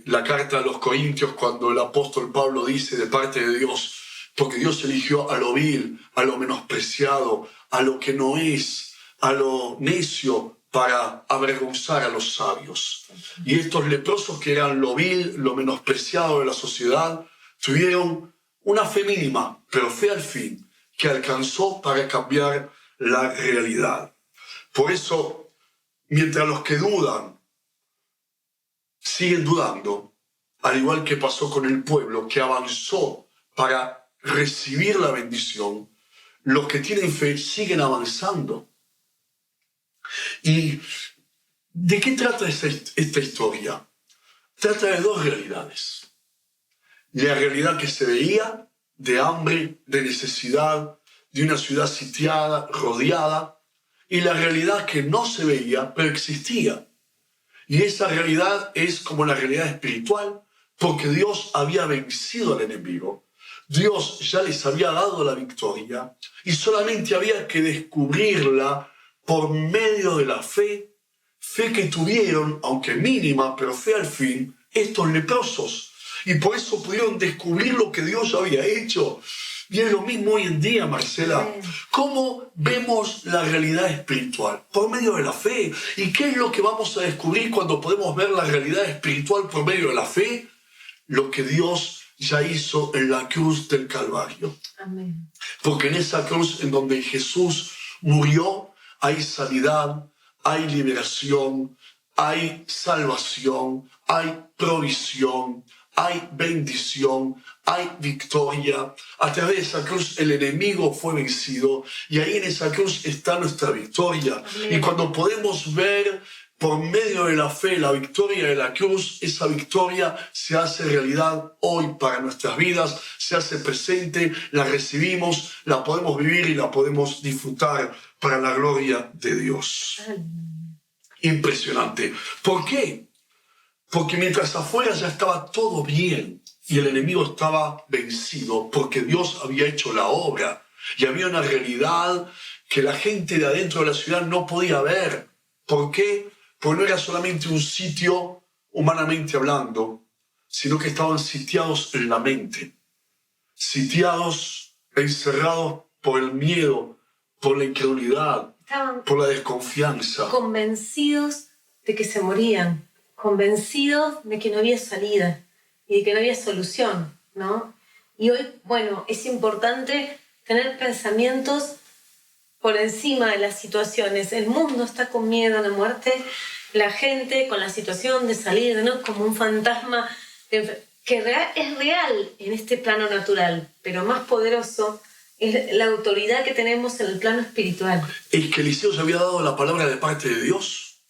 la carta a los Corintios, cuando el apóstol Pablo dice de parte de Dios, porque Dios eligió a lo vil, a lo menospreciado, a lo que no es, a lo necio, para avergonzar a los sabios. Y estos leprosos, que eran lo vil, lo menospreciado de la sociedad, tuvieron una fe mínima, pero fe al fin, que alcanzó para cambiar la realidad. Por eso, mientras los que dudan siguen dudando, al igual que pasó con el pueblo que avanzó para recibir la bendición, los que tienen fe siguen avanzando. ¿Y de qué trata esta historia? Trata de dos realidades. La realidad que se veía de hambre, de necesidad, de una ciudad sitiada, rodeada, y la realidad que no se veía, pero existía. Y esa realidad es como la realidad espiritual, porque Dios había vencido al enemigo. Dios ya les había dado la victoria y solamente había que descubrirla por medio de la fe que tuvieron, aunque mínima, pero fe al fin, estos leprosos. Y por eso pudieron descubrir lo que Dios había hecho. Y es lo mismo hoy en día, Marcela. ¿Cómo vemos la realidad espiritual? Por medio de la fe. ¿Y qué es lo que vamos a descubrir cuando podemos ver la realidad espiritual por medio de la fe? Lo que Dios ya hizo en la cruz del Calvario. Amén. Porque en esa cruz en donde Jesús murió, hay sanidad, hay liberación, hay salvación, hay provisión, hay bendición, hay victoria. A través de esa cruz el enemigo fue vencido y ahí en esa cruz está nuestra victoria. Amén. Y cuando podemos ver por medio de la fe la victoria de la cruz, esa victoria se hace realidad hoy para nuestras vidas, se hace presente, la recibimos, la podemos vivir y la podemos disfrutar para la gloria de Dios. Impresionante. ¿Por qué? Porque mientras afuera ya estaba todo bien y el enemigo estaba vencido, porque Dios había hecho la obra y había una realidad que la gente de adentro de la ciudad no podía ver. ¿Por qué? Porque no era solamente un sitio humanamente hablando, sino que estaban sitiados en la mente, sitiados, encerrados por el miedo, por la incredulidad, por la desconfianza. Convencidos de que se morían, convencidos de que no había salida y de que no había solución, ¿no? Y hoy, bueno, es importante tener pensamientos por encima de las situaciones. El mundo está con miedo a la muerte, la gente con la situación de salir, ¿no? Como un fantasma que es real en este plano natural, pero más poderoso es la autoridad que tenemos en el plano espiritual. Es que Eliseo se había dado la palabra de parte de Dios,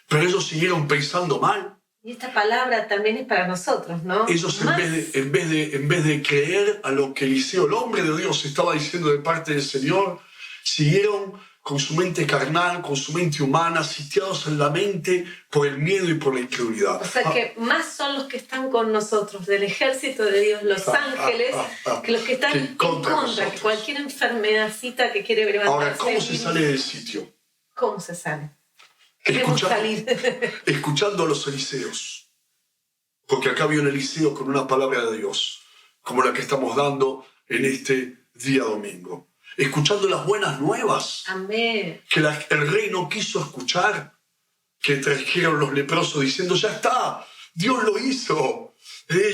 pero ellos siguieron pensando mal. Y esta palabra también es para nosotros, ¿no? Ellos en vez de creer a lo que Eliseo, el hombre de Dios, estaba diciendo de parte del Señor, siguieron con su mente carnal, con su mente humana, sitiados en la mente por el miedo y por la incredulidad. O sea que más son los que están con nosotros, del ejército de Dios, los ángeles, que los que están en contra, que cualquier enfermedadcita que quiere levantarse. Ahora, ¿cómo se sale del sitio? ¿Cómo se sale? Queremos salir. Escuchando a los Eliseos. Porque acá había un Eliseo con una palabra de Dios, como la que estamos dando en este día domingo. Escuchando las buenas nuevas. Amén. Que el rey no quiso escuchar, que trajeron los leprosos diciendo, ya está, Dios lo hizo,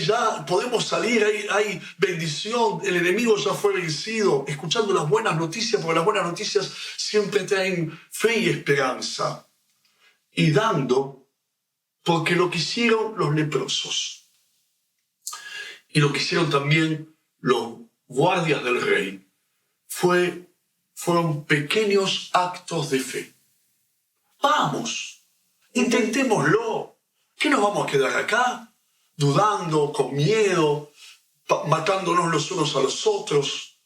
ya podemos salir, hay bendición, el enemigo ya fue vencido. Escuchando las buenas noticias, porque las buenas noticias siempre traen fe y esperanza. Y dando, porque lo que hicieron los leprosos y lo que hicieron también los guardias del rey, fueron pequeños actos de fe. Vamos, intentémoslo. ¿Qué nos vamos a quedar acá? Dudando, con miedo, matándonos los unos a los otros,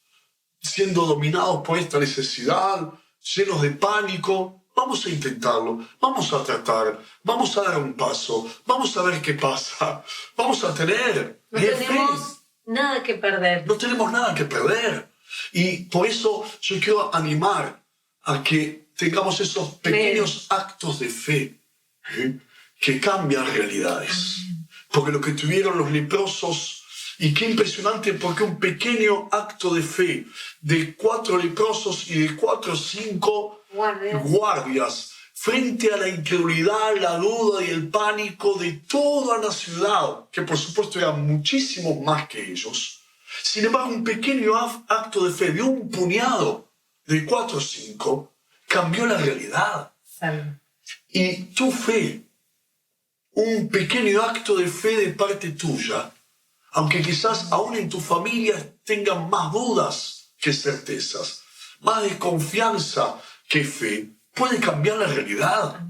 siendo dominados por esta necesidad, llenos de pánico. vamos a intentarlo, vamos a tratar, vamos a dar un paso, vamos a ver qué pasa, vamos a tener No fe. tenemos nada que perder. No tenemos nada que perder. Y por eso yo quiero animar a que tengamos esos pequeños actos de fe que cambian realidades. Porque lo que tuvieron los leprosos, y qué impresionante, porque un pequeño acto de fe de 4 leprosos y de 4 o 5 guardias frente a la incredulidad, la duda y el pánico de toda la ciudad, que por supuesto eran muchísimos más que ellos. Sin embargo, un pequeño acto de fe de un puñado de 4 o 5 cambió la realidad. Y tu fe, un pequeño acto de fe de parte tuya, aunque quizás aún en tu familia tengan más dudas que certezas, más desconfianza que fe, puede cambiar la realidad.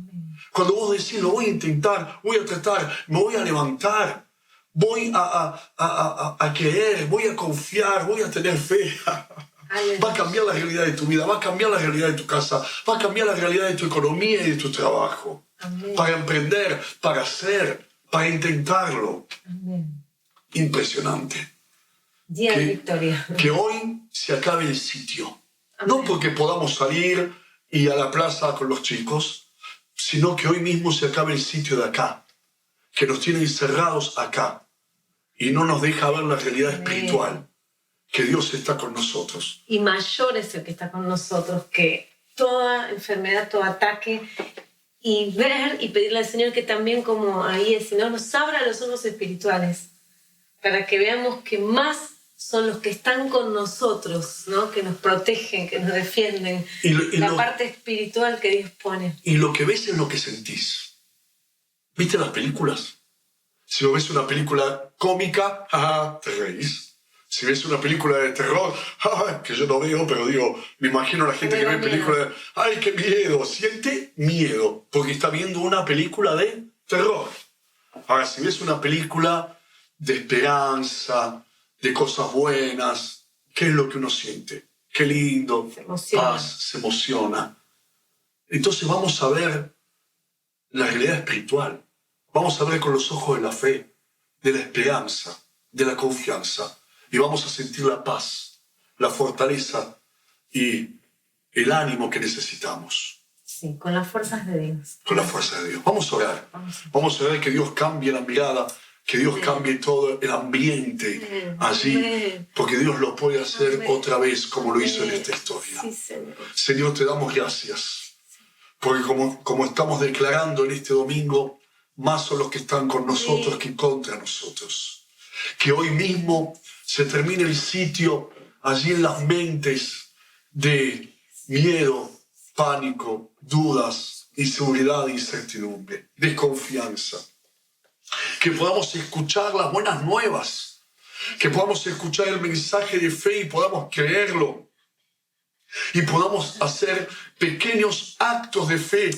Cuando vos decís, lo voy a intentar, voy a tratar, me voy a levantar, voy a creer, voy a confiar, voy a tener fe. Va a cambiar la realidad de tu vida, va a cambiar la realidad de tu casa, va a cambiar la realidad de tu economía y de tu trabajo. Amén. Para emprender, para hacer, para intentarlo. Amén. Impresionante. Día de victoria. Que hoy se acabe el sitio. Amén. No porque podamos salir y a la plaza con los chicos, sino que hoy mismo se acabe el sitio de acá, que nos tiene encerrados acá y no nos deja ver la realidad espiritual, que Dios está con nosotros. Y mayor es el que está con nosotros que toda enfermedad, todo ataque, y ver y pedirle al Señor que también, como ahí el Señor nos abra los ojos espirituales para que veamos que más son los que están con nosotros, ¿no? Que nos protegen, que nos defienden, la parte espiritual que Dios pone. Y lo que ves es lo que sentís. ¿Viste las películas? Si ves una película cómica, te reís. Si ves una película de terror, que yo no veo, pero digo, me imagino a la gente que ve películas de, ¡ay, qué miedo! Siente miedo, porque está viendo una película de terror. Ahora, si ves una película de esperanza, de cosas buenas, ¿qué es lo que uno siente? Qué lindo, paz, se emociona. Entonces vamos a ver la realidad espiritual. Vamos a ver con los ojos de la fe, de la esperanza, de la confianza. Y vamos a sentir la paz, la fortaleza y el ánimo que necesitamos. Sí, con las fuerzas de Dios. Con la fuerza de Dios. Vamos a orar. Vamos a orar que Dios cambie la mirada, que Dios cambie todo el ambiente allí, porque Dios lo puede hacer otra vez como lo hizo en esta historia. Sí, Señor. Señor, te damos gracias, porque como estamos declarando en este domingo, más son los que están con nosotros que contra nosotros. Que hoy mismo se termine el sitio allí en las mentes de miedo, pánico, dudas, inseguridad, incertidumbre, desconfianza. Que podamos escuchar las buenas nuevas, que podamos escuchar el mensaje de fe y podamos creerlo. Y podamos hacer pequeños actos de fe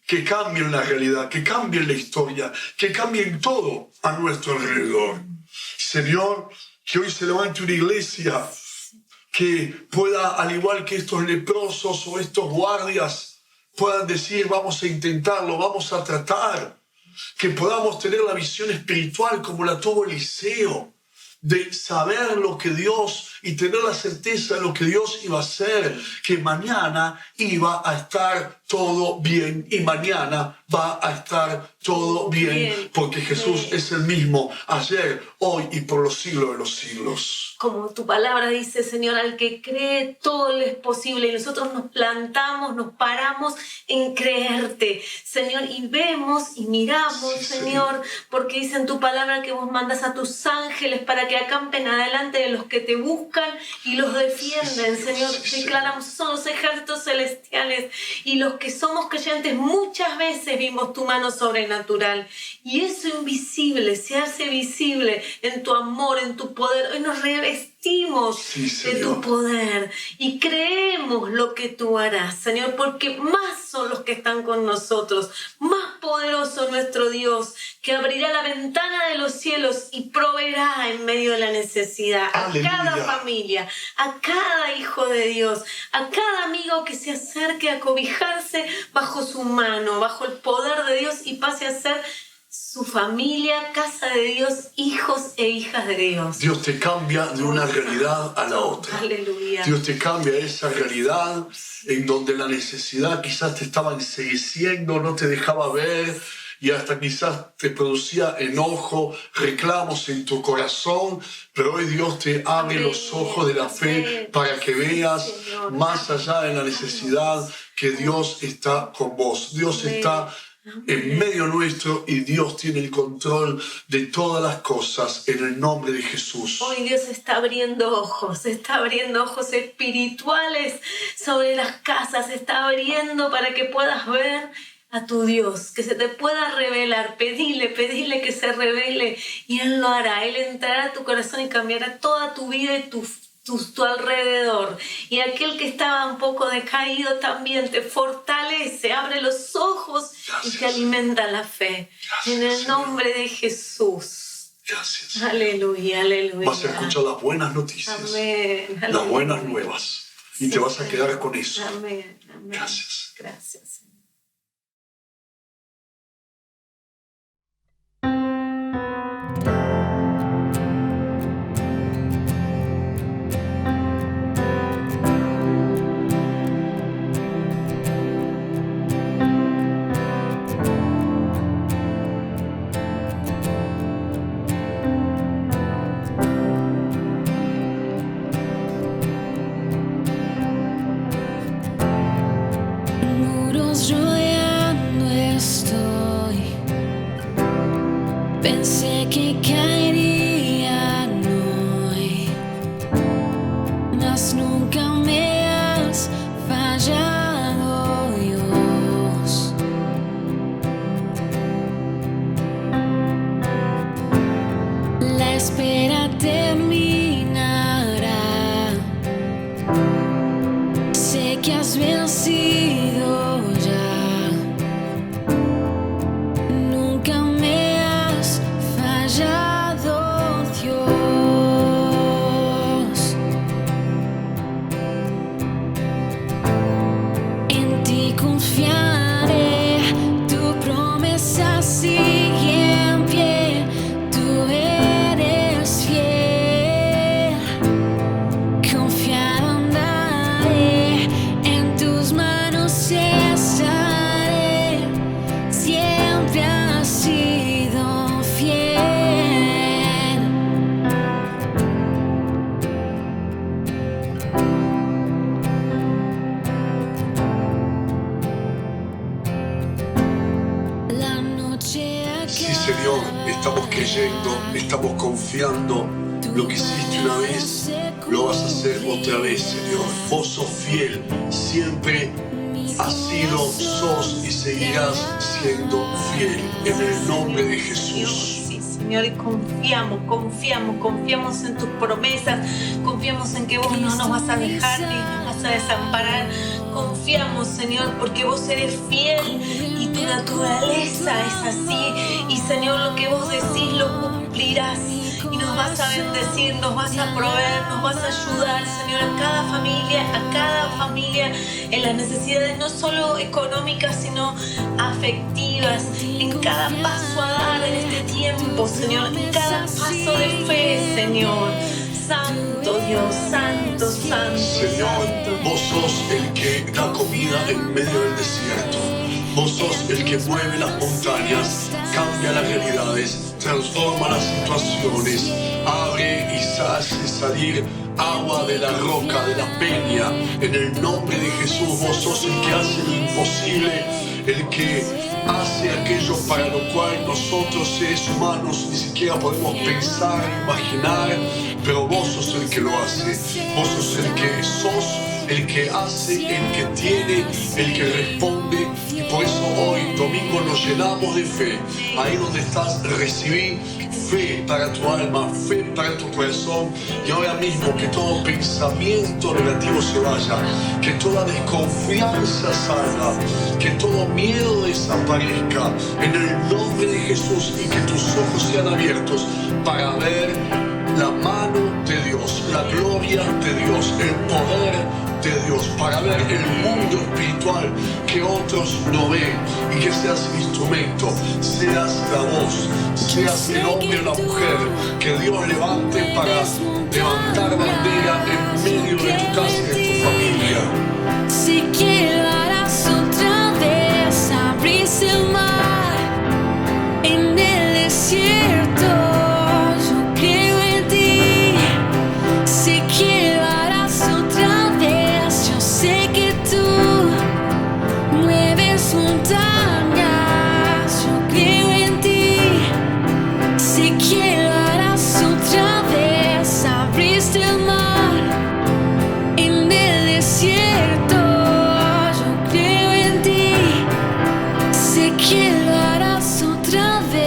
que cambien la realidad, que cambien la historia, que cambien todo a nuestro alrededor. Señor, que hoy se levante una iglesia que pueda, al igual que estos leprosos o estos guardias, puedan decir, vamos a intentarlo, vamos a tratar. Que podamos tener la visión espiritual como la tuvo Eliseo, de saber lo que Dios y tener la certeza de lo que Dios iba a hacer, que mañana iba a estar todo bien y mañana va a estar todo bien, porque Jesús es el mismo ayer, hoy y por los siglos de los siglos. Como tu palabra dice, Señor, al que cree todo le es posible, y nosotros nos plantamos, nos paramos en creerte, Señor, y vemos y miramos, sí, Señor, porque dice en tu palabra que vos mandas a tus ángeles para que acampen adelante de los que te buscan y los defienden, sí, Señor. Sí, declaramos, son los ejércitos celestiales, y los que somos creyentes muchas veces vimos tu mano sobrenatural, y eso invisible se hace visible en tu amor, en tu poder. Hoy nos revestimos de tu poder y creemos lo que tú harás, Señor, porque más son los que están con nosotros, más poderoso nuestro Dios que abrirá la ventana de los cielos y proveerá en medio de la necesidad a cada familia, a cada hijo de Dios, a cada amigo que se acerque a cobijarse bajo su mano, bajo el poder de Dios y pase a ser su familia, casa de Dios, hijos e hijas de Dios. Dios te cambia de una realidad a la otra. Aleluya. Dios te cambia esa realidad en donde la necesidad quizás te estaba ensegueciendo, no te dejaba ver y hasta quizás te producía enojo, reclamos en tu corazón, pero hoy Dios te abre los ojos de la fe para que veas más allá de la necesidad que Dios está con vos. Dios está en medio nuestro y Dios tiene el control de todas las cosas en el nombre de Jesús. Hoy Dios está abriendo ojos espirituales sobre las casas, está abriendo para que puedas ver a tu Dios, que se te pueda revelar. Pedile que se revele y Él lo hará. Él entrará a tu corazón y cambiará toda tu vida y tu alrededor. Y aquel que estaba un poco decaído también te fortalece, abre los ojos. Gracias. Y te alimenta la fe. Gracias, en el nombre de Jesús. Gracias. Aleluya, aleluya. Vas a escuchar las buenas noticias. Amén. Las buenas nuevas. Y te vas a quedar con eso. Amén. Amén. Gracias. Gracias. Pensé que caería hoy, mas nunca me has fallado, Dios. La espera terminará. Sé que has vencido ya. Señor, estamos creyendo, estamos confiando. Lo que hiciste una vez, lo vas a hacer otra vez, Señor. Vos sos fiel, siempre has sido, sos y seguirás siendo fiel. En el nombre de Jesús. Sí, Señor, y confiamos en tus promesas, confiamos en que vos no nos vas a dejar ni nos vas a desamparar. Confiamos, Señor, porque vos eres fiel y tu naturaleza es así. Y, Señor, lo que vos decís lo cumplirás. Y nos vas a bendecir, nos vas a proveer, nos vas a ayudar, Señor, a cada familia en las necesidades no solo económicas, sino afectivas, en cada paso a dar en este tiempo, Señor, en cada paso de fe, Señor. Santo Dios, santo. Señor, vos sos el que da comida en medio del desierto. Vos sos el que mueve las montañas, cambia las realidades, transforma las situaciones, abre y hace salir agua de la roca, de la peña. En el nombre de Jesús, vos sos el que hace lo imposible, el que hace aquello para lo cual nosotros, seres humanos, ni siquiera podemos pensar, imaginar, pero vos sos el que lo hace. Vos sos el que hace, el que tiene, el que responde. Y por eso hoy, domingo, nos llenamos de fe. Ahí donde estás, recibí fe para tu alma, fe para tu corazón. Y ahora mismo que todo pensamiento negativo se vaya, que toda desconfianza salga, que todo miedo desaparezca en el nombre de Jesús, y que tus ojos sean abiertos para ver la mano de Dios, la gloria de Dios, el poder de Dios, para ver el mundo espiritual que otros no ven, y que seas instrumento, seas la voz, seas el hombre o la mujer que Dios levante para levantar bandera en medio de tu casa y de tu familia. Si quiero harás otra vez, abriste el mar en el desierto. Yo creo en ti. Si quiero harás otra vez. Yo sé que tú mueves montañas. Yo creo en ti. Si quiero harás otra vez. Abriste el mar en el desierto. Yo creo en ti. Sé que lo harás otra vez.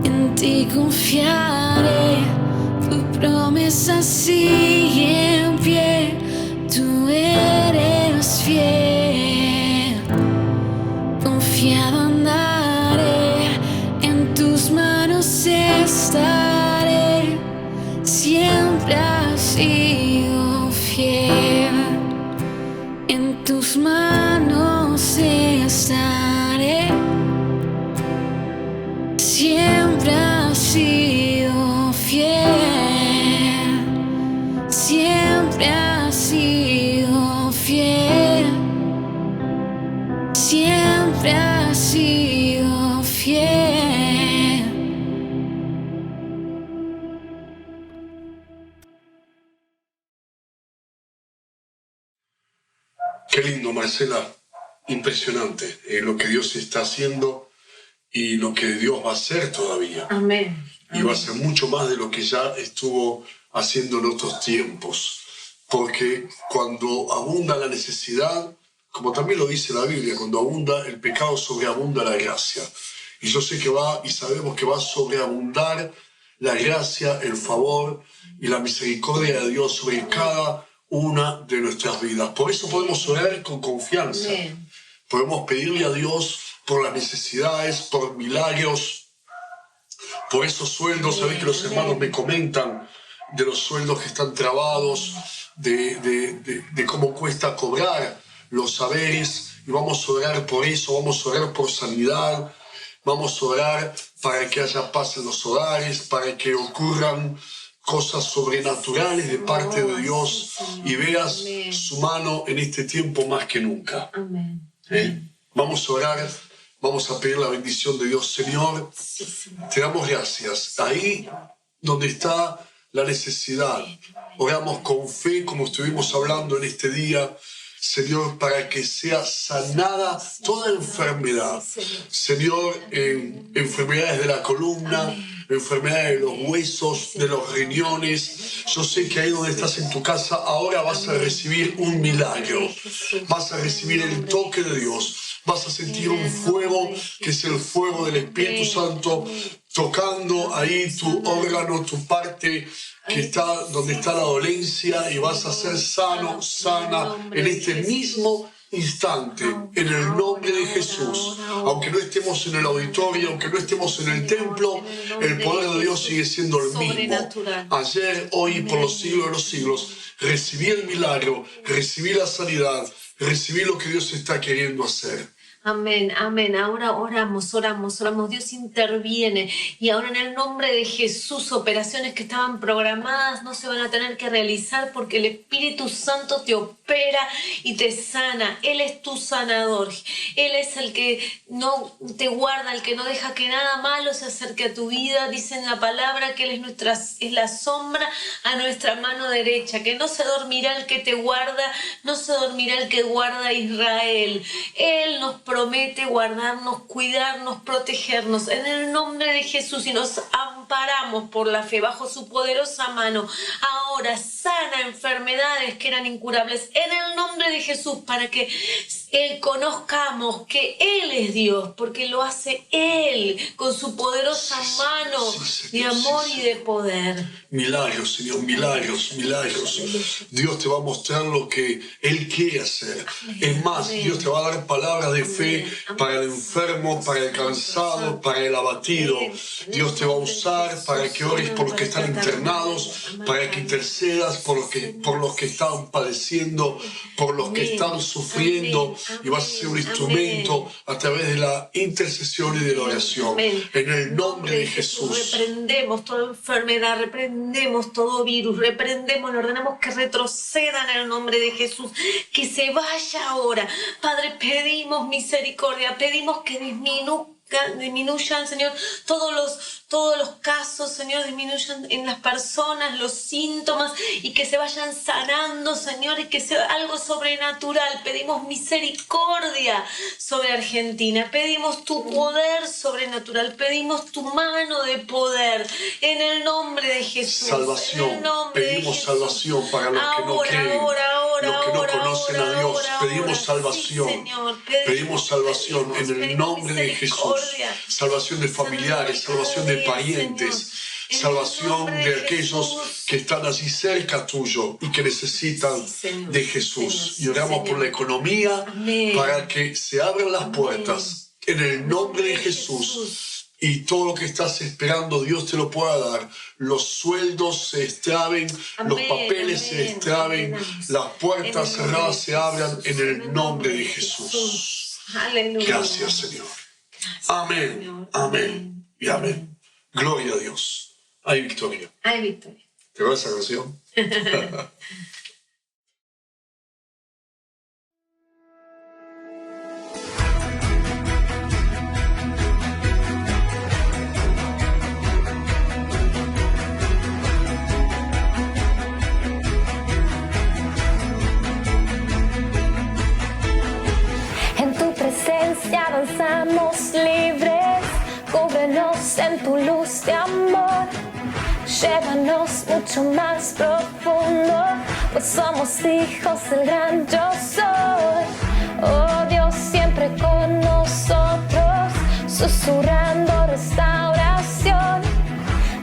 En ti confiaré. Tu promesa sigue en pie. Tú eres fiel. Confiado andaré. En tus manos estaré. Siempre has sido fiel. En tus manos estaré. Siempre has sido fiel. Siempre has sido fiel. Siempre has sido fiel. Qué lindo, Marcela, impresionante lo que Dios está haciendo y lo que Dios va a hacer todavía. Amén. Y va a ser mucho más de lo que ya estuvo haciendo en otros tiempos. Porque cuando abunda la necesidad, como también lo dice la Biblia, cuando abunda el pecado, sobreabunda la gracia. Y yo sé que va, y sabemos que va a sobreabundar la gracia, el favor y la misericordia de Dios sobre cada una de nuestras vidas. Por eso podemos orar con confianza. Amén. Podemos pedirle a Dios por las necesidades, por milagros, por esos sueldos. Sabéis que los hermanos me comentan de los sueldos que están trabados, de cómo cuesta cobrar los saberes, y vamos a orar por eso, vamos a orar por sanidad, vamos a orar para que haya paz en los hogares, para que ocurran cosas sobrenaturales de parte de Dios, y veas su mano en este tiempo más que nunca. Amén. Vamos a orar, vamos a pedir la bendición de Dios. Señor, te damos gracias. Ahí donde está la necesidad, oramos con fe, como estuvimos hablando en este día, Señor, para que sea sanada toda enfermedad. Señor, enfermedades de la columna, enfermedades de los huesos, de los riñones. Yo sé que ahí donde estás en tu casa, ahora vas a recibir un milagro. Vas a recibir el toque de Dios. Vas a sentir un fuego que es el fuego del Espíritu Santo tocando ahí tu órgano, tu parte que está donde está la dolencia, y vas a ser sano, sana en este mismo instante, en el nombre de Jesús. Aunque no estemos en el auditorio, aunque no estemos en el templo, el poder de Dios sigue siendo el mismo. Ayer, hoy y por los siglos de los siglos, recibí el milagro, recibí la sanidad, recibí lo que Dios está queriendo hacer. Amén, amén. Ahora oramos. Dios interviene, y ahora en el nombre de Jesús, operaciones que estaban programadas no se van a tener que realizar, porque el Espíritu Santo te opera y te sana. Él es tu sanador. Él es el que no te guarda, el que no deja que nada malo se acerque a tu vida. Dice en la palabra que Él es la sombra a nuestra mano derecha, que no se dormirá el que te guarda, no se dormirá el que guarda a Israel. Él nos promete guardarnos, cuidarnos, protegernos en el nombre de Jesús, y nos ampara amparamos por la fe bajo su poderosa mano. Ahora sana enfermedades que eran incurables en el nombre de Jesús, para que conozcamos que Él es Dios, porque lo hace Él con su poderosa mano de amor y de poder. Milagros, Señor, milagros, milagros. Dios te va a mostrar lo que Él quiere hacer. Es más, Dios te va a dar palabras de fe para el enfermo, para el cansado, para el abatido. Dios te va a usar para que ores por los que están internados, para que intercedas por los que están padeciendo, por los que están sufriendo, y vas a ser un instrumento a través de la intercesión y de la oración. En el nombre de Jesús. Reprendemos toda enfermedad, reprendemos todo virus, reprendemos, le ordenamos que retrocedan en el nombre de Jesús, que se vaya ahora. Padre, pedimos misericordia, pedimos que disminuyan, Señor, todos los casos, Señor, disminuyan en las personas, los síntomas, y que se vayan sanando, Señor, y que sea algo sobrenatural. Pedimos misericordia sobre Argentina, pedimos tu poder sobrenatural, pedimos tu mano de poder, en el nombre de Jesús. Salvación, pedimos salvación para los que no creen, los que no conocen a Dios. Pedimos salvación, sí, Señor, pedimos salvación en el nombre de Jesús. Salvación de familiares, salvación de parientes, salvación de aquellos que están así cerca tuyo y que necesitan de Jesús. Y oramos por la economía, para que se abran las puertas en el nombre de Jesús. Y todo lo que estás esperando, Dios te lo pueda dar. Los sueldos se extraben, los papeles se extraben, las puertas cerradas se abran en el nombre de Jesús. Gracias, Señor. Amén, Señor. amén y amén. Gloria a Dios. Hay victoria. Hay victoria. ¿Te va esa canción? En tu presencia danzamos libres, cúbrenos en tu luz de amor, llévanos mucho más profundo, pues somos hijos del gran yo soy. Oh Dios, siempre con nosotros, susurrando restauración,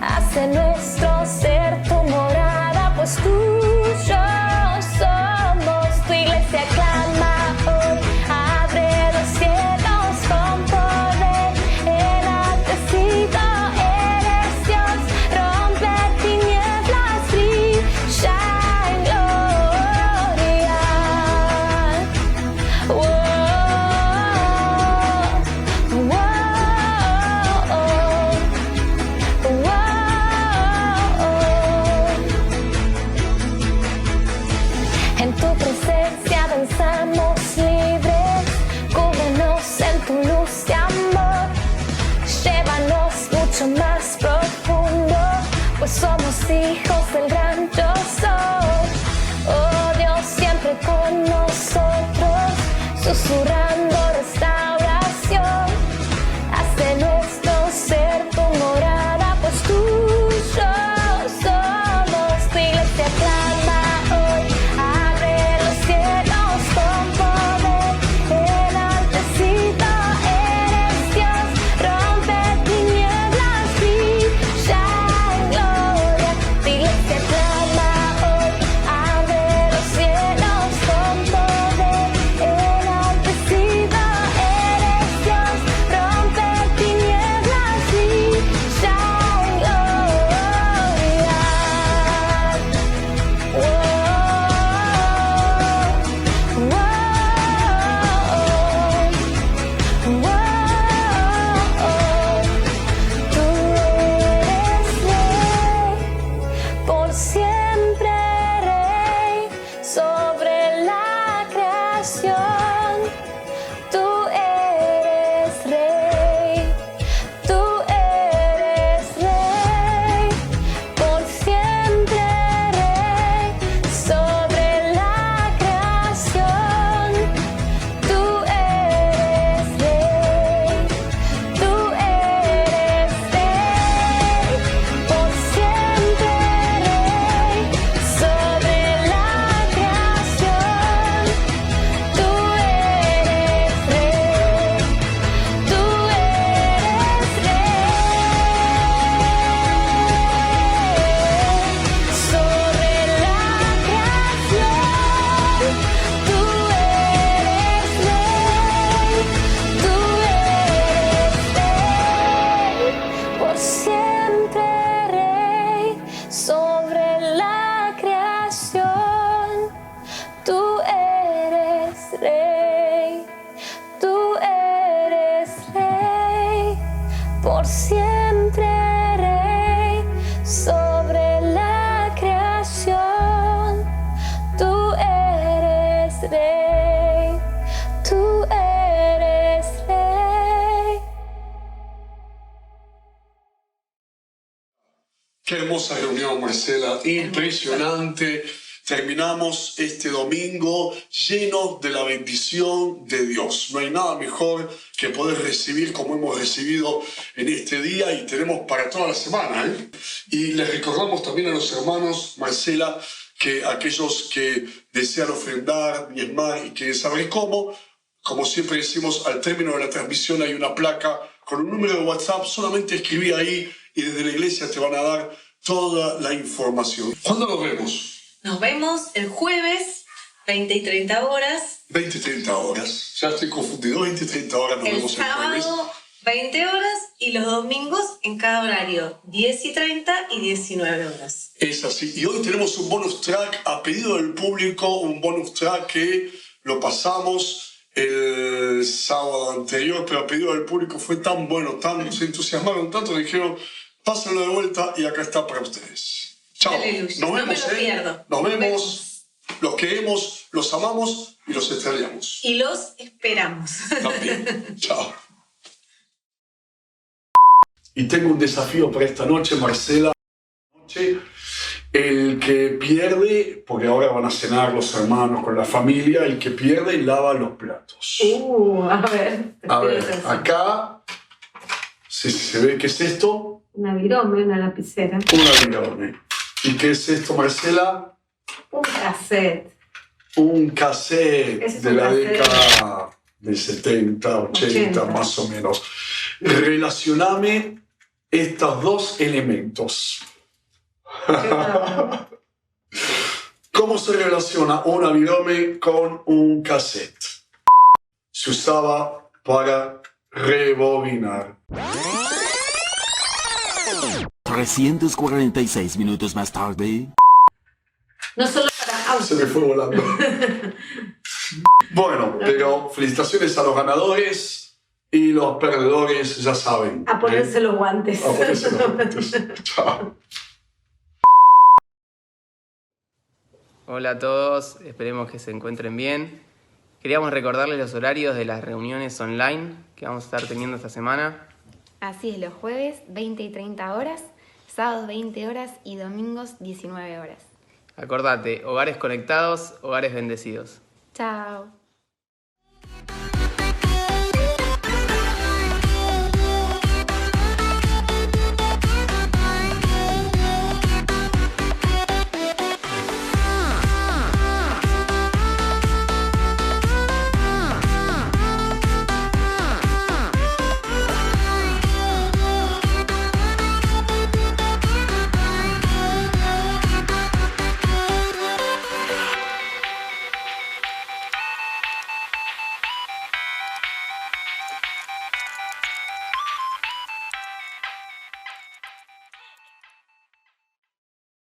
hace nuestro ser tu morada, pues tuyo somos. Tu iglesia clama hoy, abre los cielos con poder, enaltecido eres Dios, rompe tinieblas, brilla en gloria. Oh, oh, oh. En tu presencia danzamos libres, cúbrenos en tu luz de amor, llévanos mucho más profundo, pues somos hijos del gran yo soy. Oh Dios, siempre con nosotros, susurrando restauración, hace nuestro ser tu morada, pues tuyo somos. Tu iglesia clama hoy, abre los cielos con poder, enaltecido eres Dios, rompe tinieblas, brilla en gloria. Tu iglesia clama hoy, abre los cielos con poder, enaltecido eres Dios, rompe tinieblas, brilla en gloria. Oh, oh, tú eres rey, por siempre rey, sobre la creación. Tú eres rey, tú eres rey, por siempre rey, sobre la creación. Tú eres rey, tú eres rey, por siempre rey sobre la creación. Tú eres rey, tú eres rey. Qué hermosa reunión, Marcela, impresionante. Terminamos este domingo lleno de la bendición de Dios. No hay nada mejor que poder recibir como hemos recibido en este día y tenemos para toda la semana. Y les recordamos también a los hermanos, Marcela, que aquellos que desean ofrendar, diezmar y quieren saber cómo, como siempre decimos, al término de la transmisión hay una placa con un número de WhatsApp, solamente escribí ahí y desde la iglesia te van a dar toda la información. ¿Cuándo nos vemos? Nos vemos el jueves, 20 y 30 horas. 20 y 30 horas. Ya estoy confundido. 20 y 30 horas nos El vemos el jueves. sábado, 20 horas. Y los domingos en cada horario, 10 y 30 y 19 horas. Es así. Y hoy tenemos un bonus track a pedido del público. Un bonus track que lo pasamos el sábado anterior, pero a pedido del público fue tan bueno, se entusiasmaron tanto, dijeron, pásenlo de vuelta y acá está para ustedes. Chao. Aleluya. Nos vemos, no me lo pierdo. Nos vemos. Los queremos, los amamos y los extrañamos. Y los esperamos. También. Chao. Y tengo un desafío para esta noche, Marcela. El que pierde, porque ahora van a cenar los hermanos con la familia, el que pierde lava los platos. A ver, acá se ve qué es esto. Una virome, una lapicera. Una virome. ¿Y qué es esto, Marcela? Un cassette. Un cassette Es de un la cassette. década del 70, 80, más o menos. Relacioname estos dos elementos. ¿Cómo se relaciona una virome con un cassette? Se usaba para rebobinar. 346 minutos más tarde. No solo para Se me fue volando. Bueno, pero felicitaciones a los ganadores y los perdedores ya saben. a ponerse los guantes. A ponerse los guantes. Chao. Hola a todos, esperemos que se encuentren bien. Queríamos recordarles los horarios de las reuniones online que vamos a estar teniendo esta semana. Así es, los jueves 20 y 30 horas, sábados 20 horas y domingos 19 horas. Acordate, hogares conectados, hogares bendecidos. Chao.